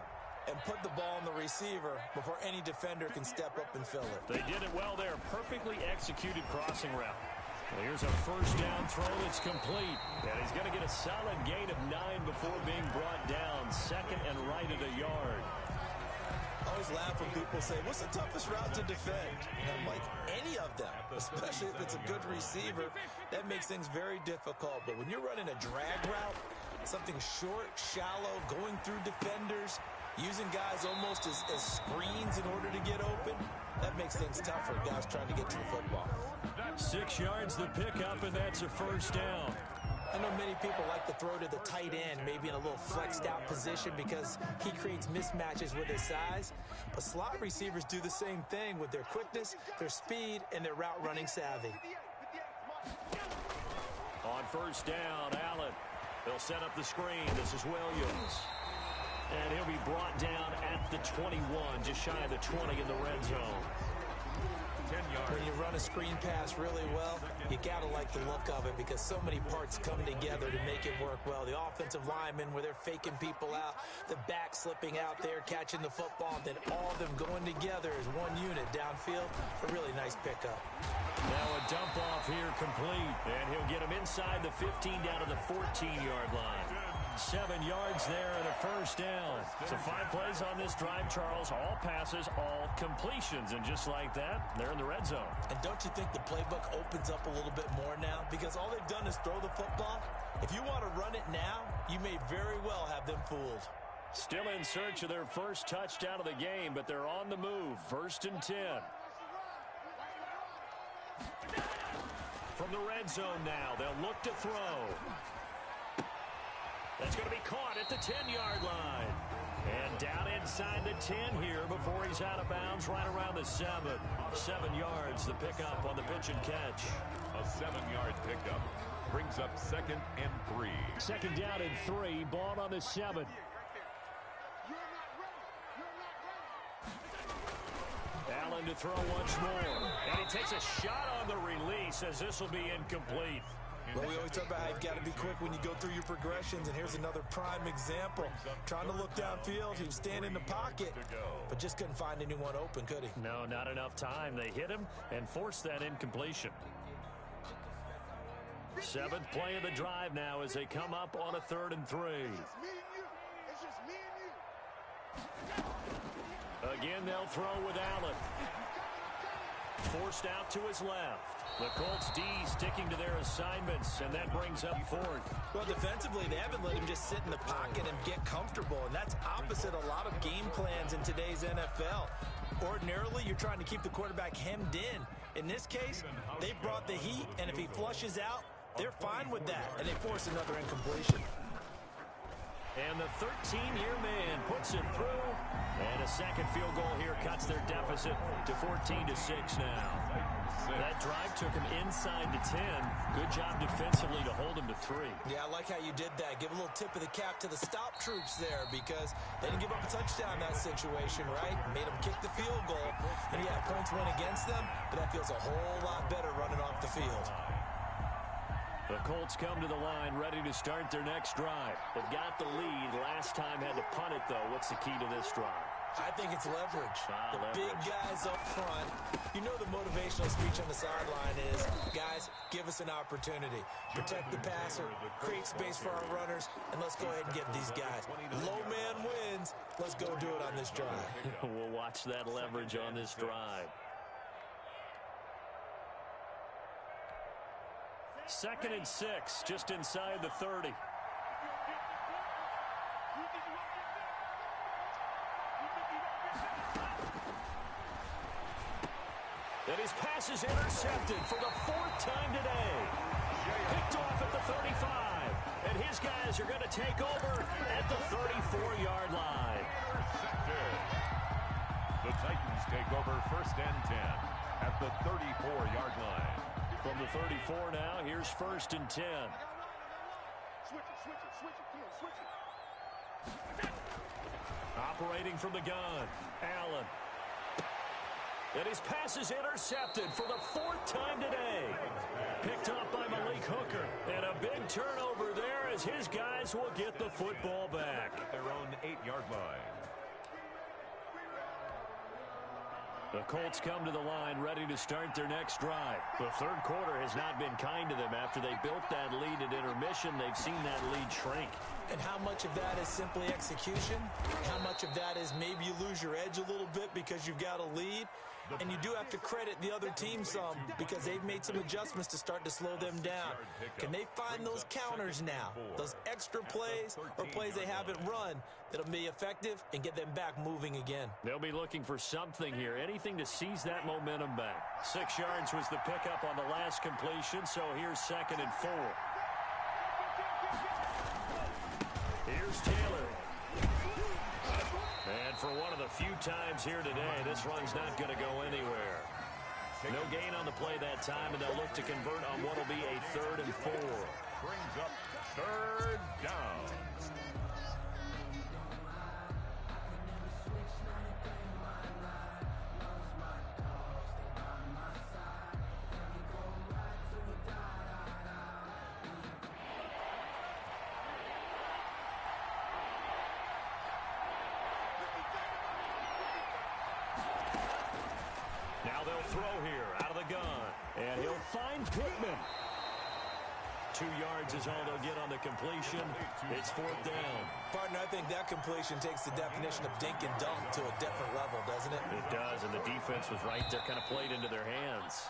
and put the ball in the receiver before any defender can step up and fill it. They did it well there. Perfectly executed crossing route. Well, here's a first down throw that's complete. And he's going to get a solid gain of 9 before being brought down. 2nd and right at a yard. Oh, always laugh when people say, what's the toughest route to defend? And I'm like, any of them, especially if it's a good receiver. That makes things very difficult. But when you're running a drag route, something short, shallow, going through defenders, using guys almost as screens in order to get open, that makes things tougher, guys trying to get to the football. 6 yards the pickup, and that's a first down. I know many people like to throw to the tight end, maybe in a little flexed out position because he creates mismatches with his size. But slot receivers do the same thing with their quickness, their speed, and their route running savvy. On first down, Allen. They'll set up the screen. This is Williams. And he'll be brought down at the 21, just shy of the 20 in the red zone. 10 yards. When you run a screen pass really well, you got to like the look of it because so many parts come together to make it work well. The offensive linemen, where they're faking people out, the back slipping out there, catching the football, and then all of them going together as one unit downfield. A really nice pickup. Now a dump off here complete, and he'll get him inside the 15 down to the 14-yard line. 7 yards there and a first down. So 5 plays on this drive, Charles. All passes, all completions. And just like that, they're in the red zone. And don't you think the playbook opens up a little bit more now? Because all they've done is throw the football. If you want to run it now, you may very well have them fooled. Still in search of their first touchdown of the game, but they're on the move. 1st and 10. From the red zone now, they'll look to throw. That's going to be caught at the 10-yard line. And down inside the 10 here before he's out of bounds right around the 7. 7 yards, the pickup on the pitch and catch. A 7-yard pickup brings up 2nd and 3. 2nd down and 3, ball on the 7. Allen to throw once more. And he takes a shot on the release as this will be incomplete. Well, we always talk about how you've got to be quick when you go through your progressions, and here's another prime example. Trying to look downfield, he was standing in the pocket, but just couldn't find anyone open, could he? No, not enough time. They hit him and forced that incompletion. 7th play of the drive now as they come up on a 3rd and 3. Again, they'll throw with Allen. Forced out to his left. The Colts D sticking to their assignments, and that brings up 4th. Well, defensively, they haven't let him just sit in the pocket and get comfortable, and that's opposite a lot of game plans in today's NFL. Ordinarily, you're trying to keep the quarterback hemmed in. In this case, they brought the heat, and if he flushes out, they're fine with that, and they force another incompletion. And the 13-year man puts it through, and a second field goal here cuts their deficit to 14-6 now. That drive took him inside the 10. Good job defensively to hold him to 3. Yeah, I like how you did that. Give a little tip of the cap to the stop troops there because they didn't give up a touchdown in that situation, right? Made them kick the field goal. And yeah, points went against them, but that feels a whole lot better running off the field. The Colts come to the line ready to start their next drive. They've got the lead. Last time had to punt it, though. What's the key to this drive? I think it's leverage. Leverage. Big guys up front. You know the motivational speech on the sideline is, guys, give us an opportunity. Protect the passer, create space for our runners, and let's go ahead and get these guys. Low man wins. Let's go do it on this drive. We'll watch that leverage on this drive. 2nd and 6, just inside the 30. And his pass is intercepted for the 4th time today. Picked off at the 35. And his guys are going to take over at the 34-yard line. The Titans take over 1st and 10 at the 34-yard line. From the 34 now, here's 1st and 10. Switch it, come on, switch it. Operating from the gun, Allen. And his pass is intercepted for the 4th time today. Picked up by Malik Hooker. And a big turnover there as his guys will get the football back. At their own 8-yard line. The Colts come to the line ready to start their next drive. The third quarter has not been kind to them. After they built that lead at intermission, they've seen that lead shrink. And how much of that is simply execution? How much of that is maybe you lose your edge a little bit because you've got a lead? And you do have to credit the other team some because they've made some adjustments to start to slow them down. Can they find those counters now, those extra plays or plays they haven't run that'll be effective and get them back moving again? They'll be looking for something here, anything to seize that momentum back. 6 yards was the pickup on the last completion, so here's 2nd and 4. Here's Taylor. And for one of the few times here today, this run's not going to go anywhere. No gain on the play that time, and they'll look to convert on what will be a 3rd and 4. Brings up 3rd down. Now they'll throw here out of the gun. And he'll find Pittman. 2 yards is all they'll get on the completion. It's 4th down. Partner, I think that completion takes the definition of dink and dunk to a different level, doesn't it? It does, and the defense was right there, kind of played into their hands.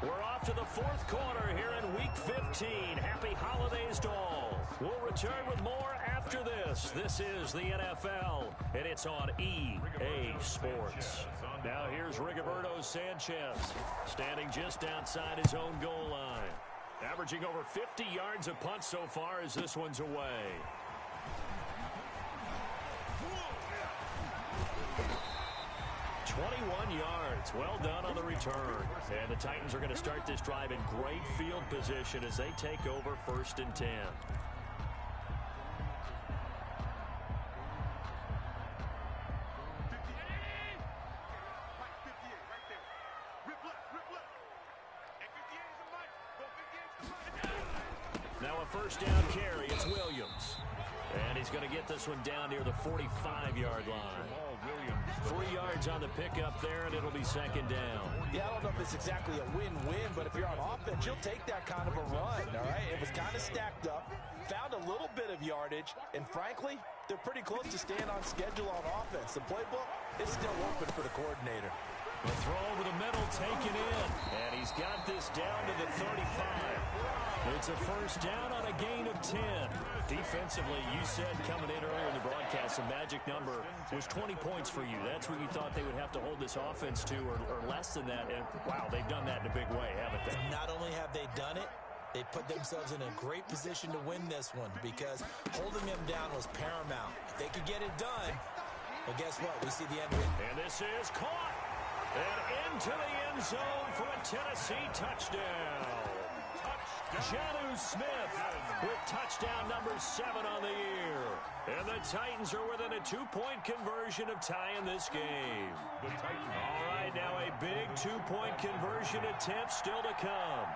We're off to the 4th quarter here in Week 15. Happy holidays to all. We'll return with more after this. This is the NFL, and it's on EA Sports. Now here's Rigoberto Sanchez, standing just outside his own goal line. Averaging over 50 yards a punt so far as this one's away. "21 yards. Well done on the return. And the Titans are going to start this drive in great field position as they take over 1st and 10. Now a 1st down carry. It's Williams. And he's going to get this one down near the 45-yard line. 3 yards on the pickup there, and it'll be 2nd down. Yeah, I don't know if it's exactly a win-win, but if you're on offense, you'll take that kind of a run, all right? It was kind of stacked up, found a little bit of yardage, and frankly, they're pretty close to staying on schedule on offense. The playbook is still open for the coordinator. The throw over the middle taken in, and he's got this down to the 35. It's a 1st down on a gain of 10. Defensively, you said coming in earlier in the broadcast, the magic number was 20 points for you. That's what you thought they would have to hold this offense to, or less than that. And, wow, they've done that in a big way, haven't they? Not only have they done it, they put themselves in a great position to win this one because holding them down was paramount. If they could get it done, well, guess what? We see the end of it. And this is caught. And into the end zone for a Tennessee touchdown. Jonnu Smith with touchdown number 7 on the year. And the Titans are within a 2-point conversion of tying this game. All right, now a big 2-point conversion attempt still to come.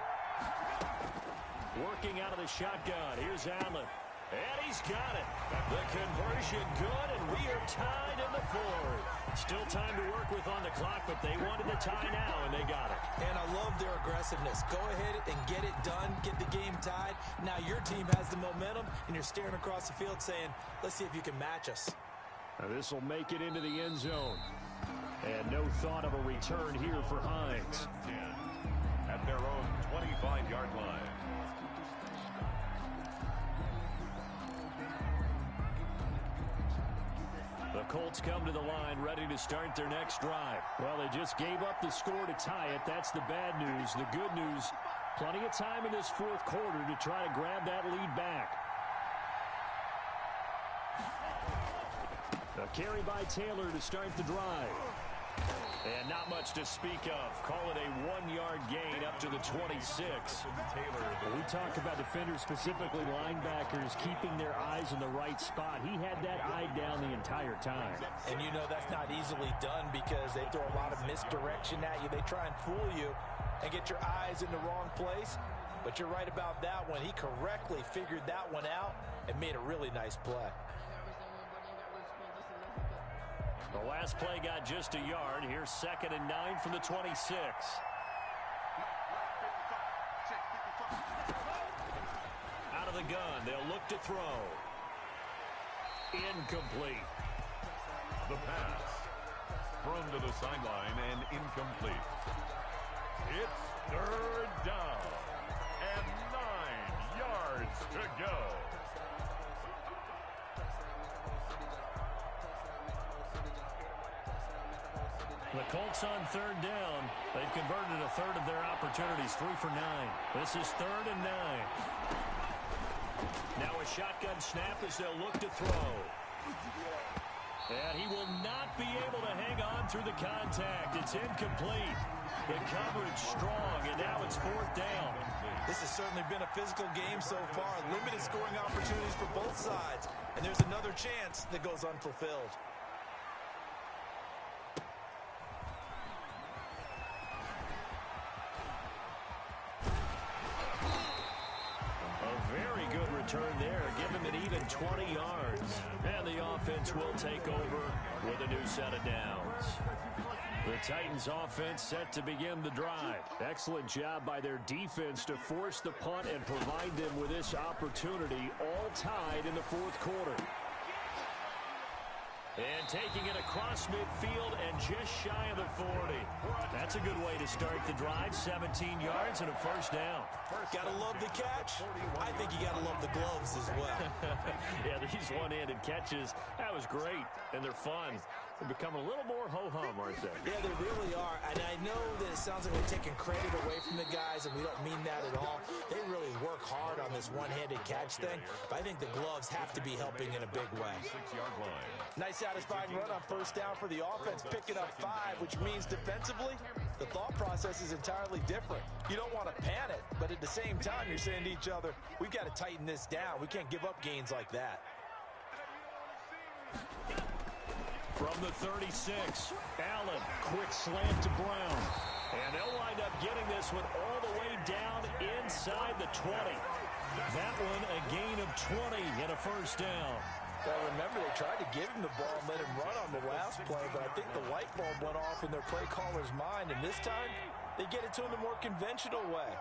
Working out of the shotgun. Here's Allen. And he's got it. The conversion good, and we are tied in the 4th. Still time to work with on the clock, but they wanted the tie now, and they got it. And I love their aggressiveness. Go ahead and get it done, get the game tied. Now your team has the momentum, and you're staring across the field saying, let's see if you can match us. Now this will make it into the end zone. And no thought of a return here for Hines. At their own 25-yard line. The Colts come to the line ready to start their next drive. Well, they just gave up the score to tie it. That's the bad news. The good news, plenty of time in this 4th quarter to try to grab that lead back. A carry by Taylor to start the drive. And not much to speak of. Call it a 1-yard gain up to the 26. When we talk about defenders, specifically linebackers, keeping their eyes in the right spot. He had that eye down the entire time. And you know that's not easily done because they throw a lot of misdirection at you. They try and fool you and get your eyes in the wrong place. But you're right about that one. He correctly figured that one out and made a really nice play. The last play got just a yard. Here's 2nd and 9 from the 26. Out of the gun, they'll look to throw. Incomplete. The pass. Thrown to the sideline and incomplete. It's 3rd down and 9 yards to go. The Colts on 3rd down. They've converted a third of their opportunities, 3 for 9. This is 3rd and 9. Now a shotgun snap as they'll look to throw. And he will not be able to hang on through the contact. It's incomplete. The coverage strong, and now it's 4th down. This has certainly been a physical game so far. Limited scoring opportunities for both sides. And there's another chance that goes unfulfilled. Very good return there. Give him an even 20 yards. And the offense will take over with a new set of downs. The Titans offense set to begin the drive. Excellent job by their defense to force the punt and provide them with this opportunity, all tied in the 4th quarter. And taking it across midfield and just shy of the 40. That's a good way to start the drive. 17 yards and a 1st down. Gotta love the catch. I think you gotta love the gloves as well. Yeah, these one-handed catches, that was great, and they're fun. They're becoming a little more ho-hum, aren't they? Yeah, they really are. And I know that it sounds like we're taking credit away from the guys, and we don't mean that at all. They really work hard on this one-handed catch thing, but I think the gloves have to be helping in a big way. 6-yard line. Nice satisfying run on 1st down for the offense, picking up 5, which means defensively, the thought process is entirely different. You don't want to panic, but at the same time, you're saying to each other, we've got to tighten this down. We can't give up gains like that. From the 36, Allen, quick slant to Brown. And they'll wind up getting this one all the way down inside the 20. That one a gain of 20 and a 1st down. Well, remember, they tried to give him the ball and let him run on the last play, but I think the light bulb went off in their play caller's mind, and this time, they get it to him the more conventional way,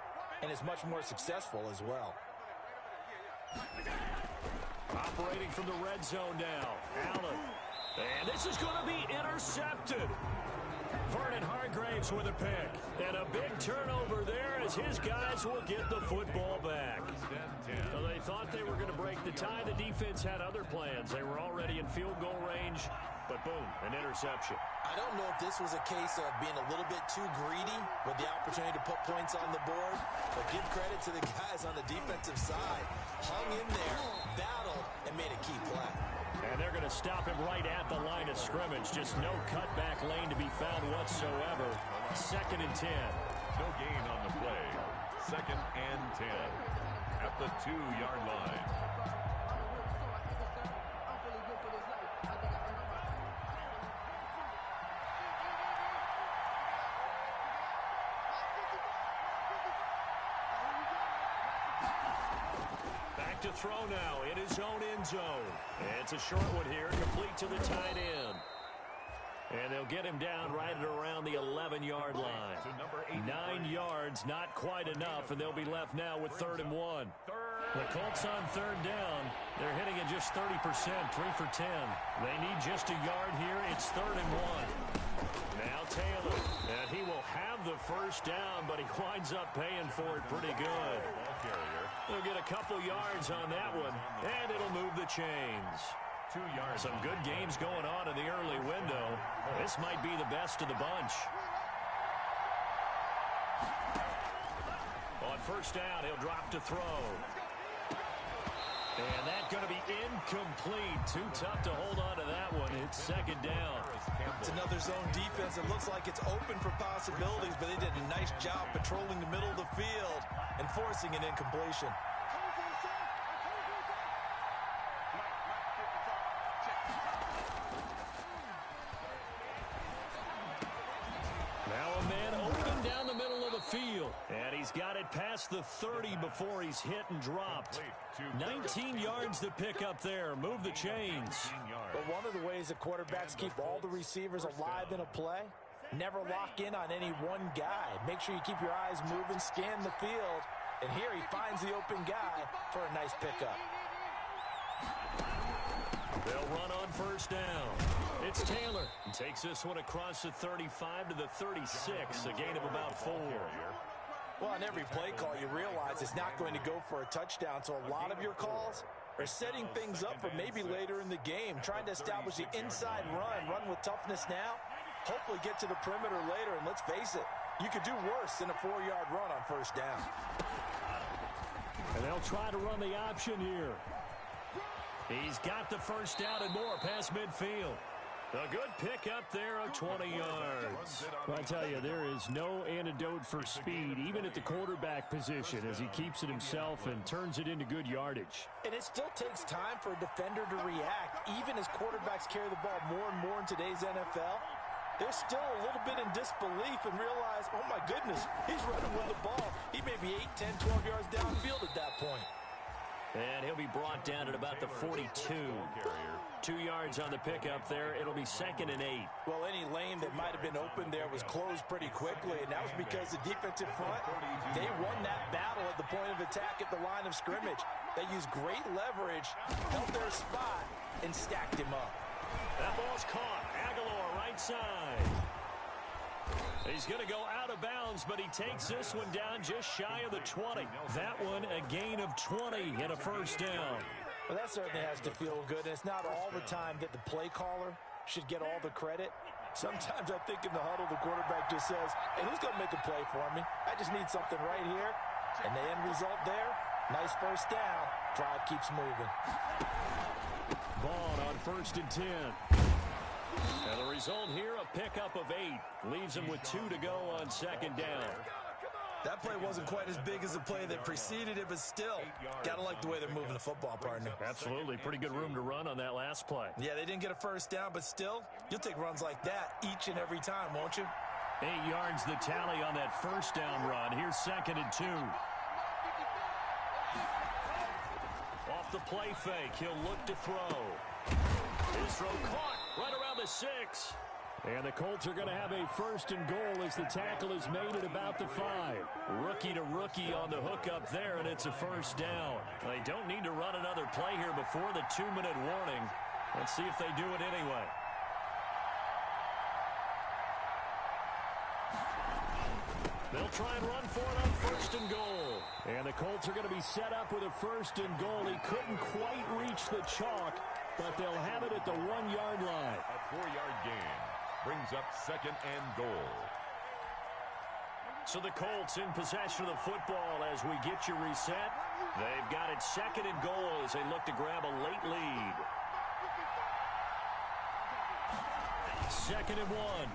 and it's much more successful as well. Operating from the red zone now, Allen. And this is going to be intercepted. Vernon Hargraves with a pick. And a big turnover there as his guys will get the football back. So they thought they were going to break the tie. The defense had other plans. They were already in field goal range, but boom, an interception. I don't know if this was a case of being a little bit too greedy with the opportunity to put points on the board, but give credit to the guys on the defensive side. Hung in there, battled, and made a key play. And they're going to stop him right at the line of scrimmage. Just no cutback lane to be found whatsoever. 2nd and 10. No gain on the play. 2nd and 10 at the 2-yard line. To throw now in his own end zone. It's a short one here, complete to the tight end. And they'll get him down right at around the 11-yard line. 9 yards, not quite enough, and they'll be left now with 3rd and 1. The Colts on 3rd down. They're hitting at just 30%, 3 for 10. They need just a yard here. It's 3rd and 1. Now Taylor, and he will have the 1st down, but he winds up paying for it pretty good. They'll get a couple yards on that one, and it'll move the chains. 2 yards. Some good games going on in the early window. This might be the best of the bunch. On 1st down, he'll drop to throw. And that's going to be incomplete. Too tough to hold on to that one. It's 2nd down. It's another zone defense. It looks like it's open for possibilities, but they did a nice job patrolling the middle of the field and forcing an incompletion. Now a man open down the middle of the field. And he's He's got it past the 30 before he's hit and dropped. 19 yards to pick up there. Move the chains. But one of the ways that quarterbacks keep all the receivers alive in a play, never lock in on any one guy. Make sure you keep your eyes moving, scan the field. And here he finds the open guy for a nice pickup. They'll run on first down. It's Taylor. He takes this one across the 35 to the 36, a gain of about 4. Well, on every play call, you realize it's not going to go for a touchdown, so a lot of your calls are setting things up for maybe later in the game, trying to establish the inside run with toughness now, hopefully get to the perimeter later, and let's face it, you could do worse than a 4-yard run on first down. And they'll try to run the option here. He's got the first down and more past midfield. A good pickup there of 20 yards. Well, I tell you, there is no antidote for speed, even at the quarterback position, as he keeps it himself and turns it into good yardage. And it still takes time for a defender to react, even as quarterbacks carry the ball more and more in today's NFL. They're still a little bit in disbelief and realize, oh my goodness, he's running with the ball. He may be 8, 10, 12 yards downfield at that point. And he'll be brought down at about the 42. 2 yards on the pickup there. It'll be 2nd and 8. Well, any lane that might have been open there was closed pretty quickly, and that was because the defensive front, they won that battle at the point of attack at the line of scrimmage. They used great leverage, held their spot, and stacked him up. That ball's caught. Aguilar right side. He's going to go out of bounds, but he takes this one down just shy of the 20. That one a gain of 20 and a first down. Well, that certainly has to feel good, and it's not all the time that the play caller should get all the credit. Sometimes I think in the huddle, the quarterback just says, hey, who's going to make a play for me? I just need something right here. And the end result there, nice first down. Drive keeps moving. Vaughn on 1st and 10. And the result here, a pickup of 8. Leaves him with 2 to go on 2nd down. That play wasn't quite as big as the play that preceded it, but still, got to like the way they're moving the football, partner. Absolutely. Pretty good room to run on that last play. Yeah, they didn't get a first down, but still, you'll take runs like that each and every time, won't you? 8 yards the tally on that first down run. Here's 2nd and 2. Off the play fake, he'll look to throw. His throw caught right around the 6. And the Colts are going to have a 1st and goal as the tackle is made at about the 5. Rookie to rookie on the hookup there, and it's a first down. They don't need to run another play here before the 2-minute warning. Let's see if they do it anyway. They'll try and run for it on 1st and goal. And the Colts are going to be set up with a 1st and goal. He couldn't quite reach the chalk, but they'll have it at the 1-yard line. A 4-yard gain brings up 2nd and goal. So the Colts in possession of the football as we get you reset. They've got it 2nd and goal as they look to grab a late lead. 2nd and 1.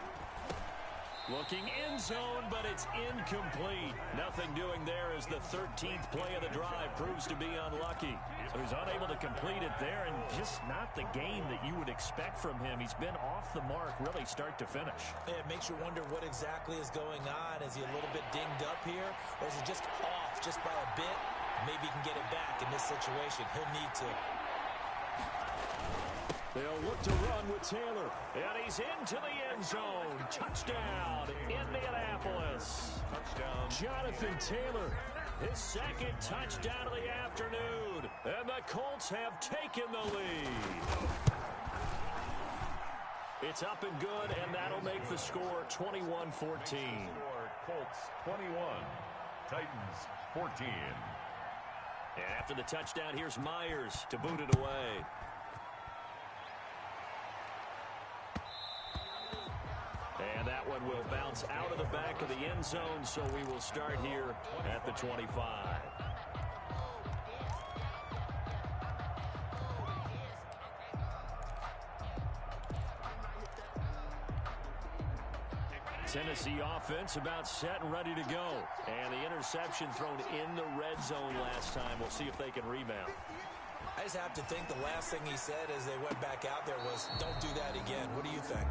Looking end zone, but it's incomplete. Nothing doing there as the 13th play of the drive proves to be unlucky. So he's unable to complete it there, and just not the game that you would expect from him. He's been off the mark really start to finish. Yeah, it makes you wonder what exactly is going on. Is he a little bit dinged up here, or is he just off just by a bit? Maybe he can get it back in this situation. He'll need to. They'll look to run with Taylor. And he's into the end zone. Touchdown, Indianapolis. Touchdown. Jonathan Taylor, his 2nd touchdown of the afternoon. And the Colts have taken the lead. It's up and good, and that'll make the score 21-14. Colts 21, Titans 14. And after the touchdown, here's Myers to boot it away. And that one will bounce out of the back of the end zone, so we will start here at the 25. Tennessee offense about set and ready to go. And the interception thrown in the red zone last time. We'll see if they can rebound. I just have to think the last thing he said as they went back out there was, don't do that again. What do you think?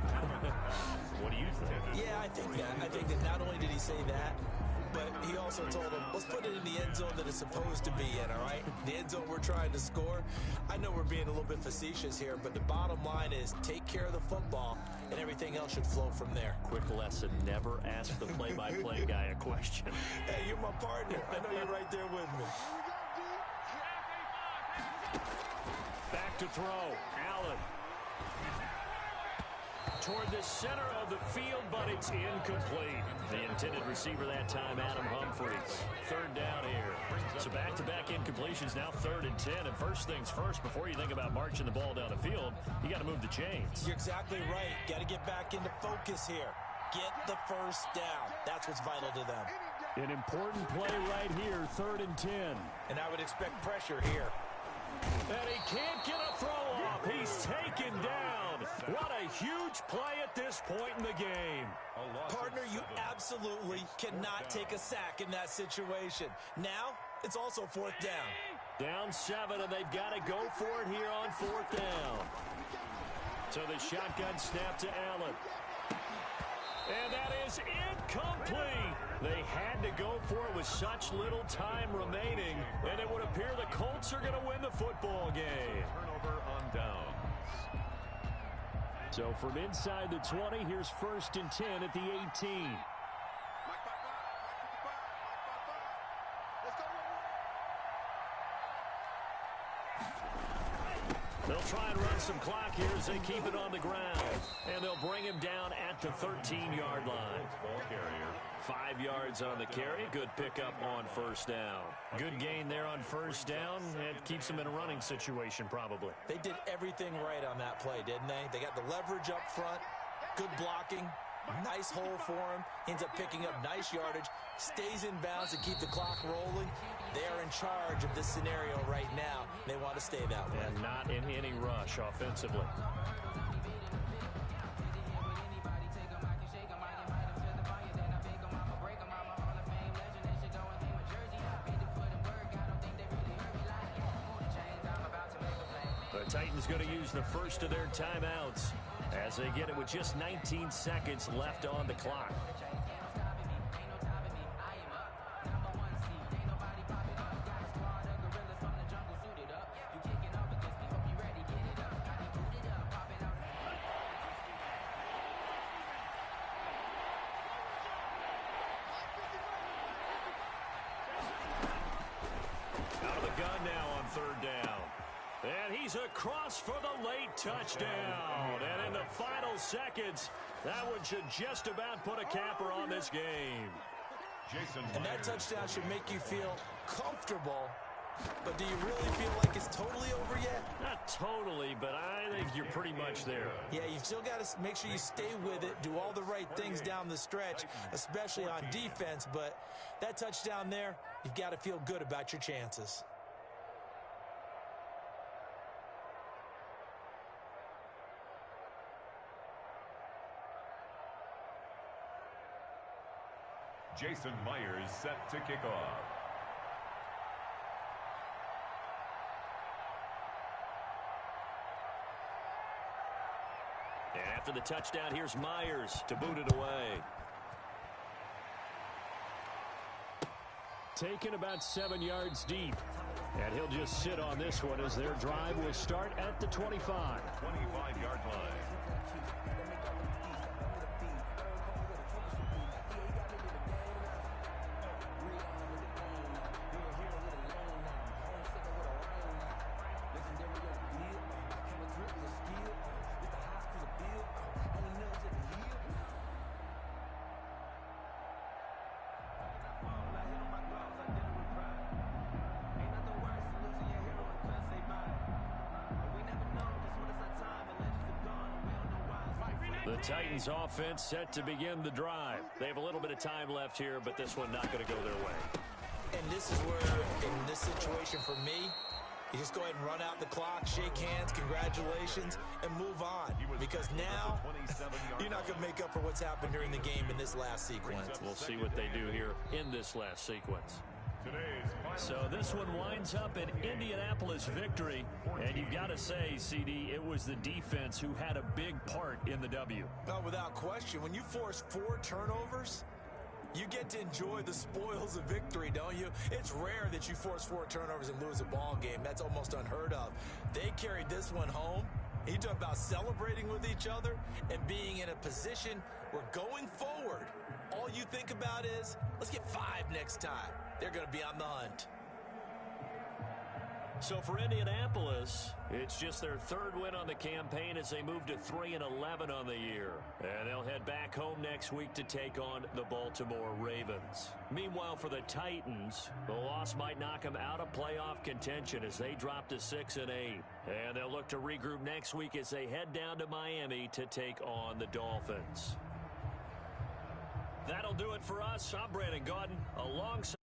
What do you think? Yeah, I think that. I think that not only did he say that, but he also told him, let's put it in the end zone that it's supposed to be in, all right? The end zone we're trying to score. I know we're being a little bit facetious here, but the bottom line is take care of the football, and everything else should flow from there. Quick lesson, never ask the play-by-play guy a question. Hey, you're my partner. I know you're right there with me. Back to throw. Allen. Toward the center of the field, but it's incomplete. The intended receiver that time, Adam Humphries. Third down here. So back-to-back incompletions, now 3rd and 10. And first things first, before you think about marching the ball down the field, you got to move the chains. You're exactly right. Got to get back into focus here. Get the first down. That's what's vital to them. An important play right here, 3rd and 10. And I would expect pressure here. And he can't get a throw off. He's taken down. What a huge play at this point in the game. Partner, you absolutely cannot take a sack in that situation. Now, it's also 4th down. Down 7, and they've got to go for it here on 4th down. So the shotgun snap to Allen. And that is incomplete. They had to go for it with such little time remaining, and it would appear the Colts are going to win the football game. Turnover on downs. So from inside the 20, here's 1st and 10 at the 18. They'll try and run some clock here as they keep it on the ground. And they'll bring him down at the 13-yard line. Ball carrier. 5 yards on the carry. Good pickup on 1st down. Good gain there on 1st down. It keeps them in a running situation probably. They did everything right on that play, didn't they? They got the leverage up front, good blocking, nice hole for him. Ends up picking up nice yardage, stays in bounds to keep the clock rolling. They are in charge of this scenario right now. They want to stay that way. And not in any rush offensively. The Titans going to use the first of their timeouts as they get it with just 19 seconds left on the clock. Out of the gun now on 3rd down. And he's across for the late touchdown. And in the final seconds, that one should just about put a capper on this game. And that touchdown should make you feel comfortable. But do you really feel like it's totally over yet? Not totally, but I think you're pretty much there. Yeah, you've still got to make sure you stay with it, do all the right things down the stretch, especially on defense. But that touchdown there, you've got to feel good about your chances. Jason Myers set to kick off. And after the touchdown, here's Myers to boot it away. Taken about 7 yards deep. And he'll just sit on this one as their drive will start at the 25. 25-yard line. The Titans offense set to begin the drive. They have a little bit of time left here, but this one not going to go their way. And this is where, in this situation for me, you just go ahead and run out the clock, shake hands, congratulations, and move on. Because now, you're not going to make up for what's happened during the game in this last sequence. We'll see what they do here in this last sequence. So this one winds up an Indianapolis victory. And you've got to say, CD, it was the defense who had a big part in the W. No, without question. When you force 4 turnovers, You get to enjoy the spoils of victory, don't you? It's rare that you force 4 turnovers and lose a ball game. That's almost unheard of. They carried this one home. You talk about celebrating with each other and being in a position where going forward, all you think about is, let's get 5 next time. They're going to be on the hunt. So for Indianapolis, it's just their 3rd win on the campaign as they move to 3-11 on the year. And they'll head back home next week to take on the Baltimore Ravens. Meanwhile, for the Titans, the loss might knock them out of playoff contention as they drop to 6-8. And they'll look to regroup next week as they head down to Miami to take on the Dolphins. That'll do it for us. I'm Brandon Gaudin alongside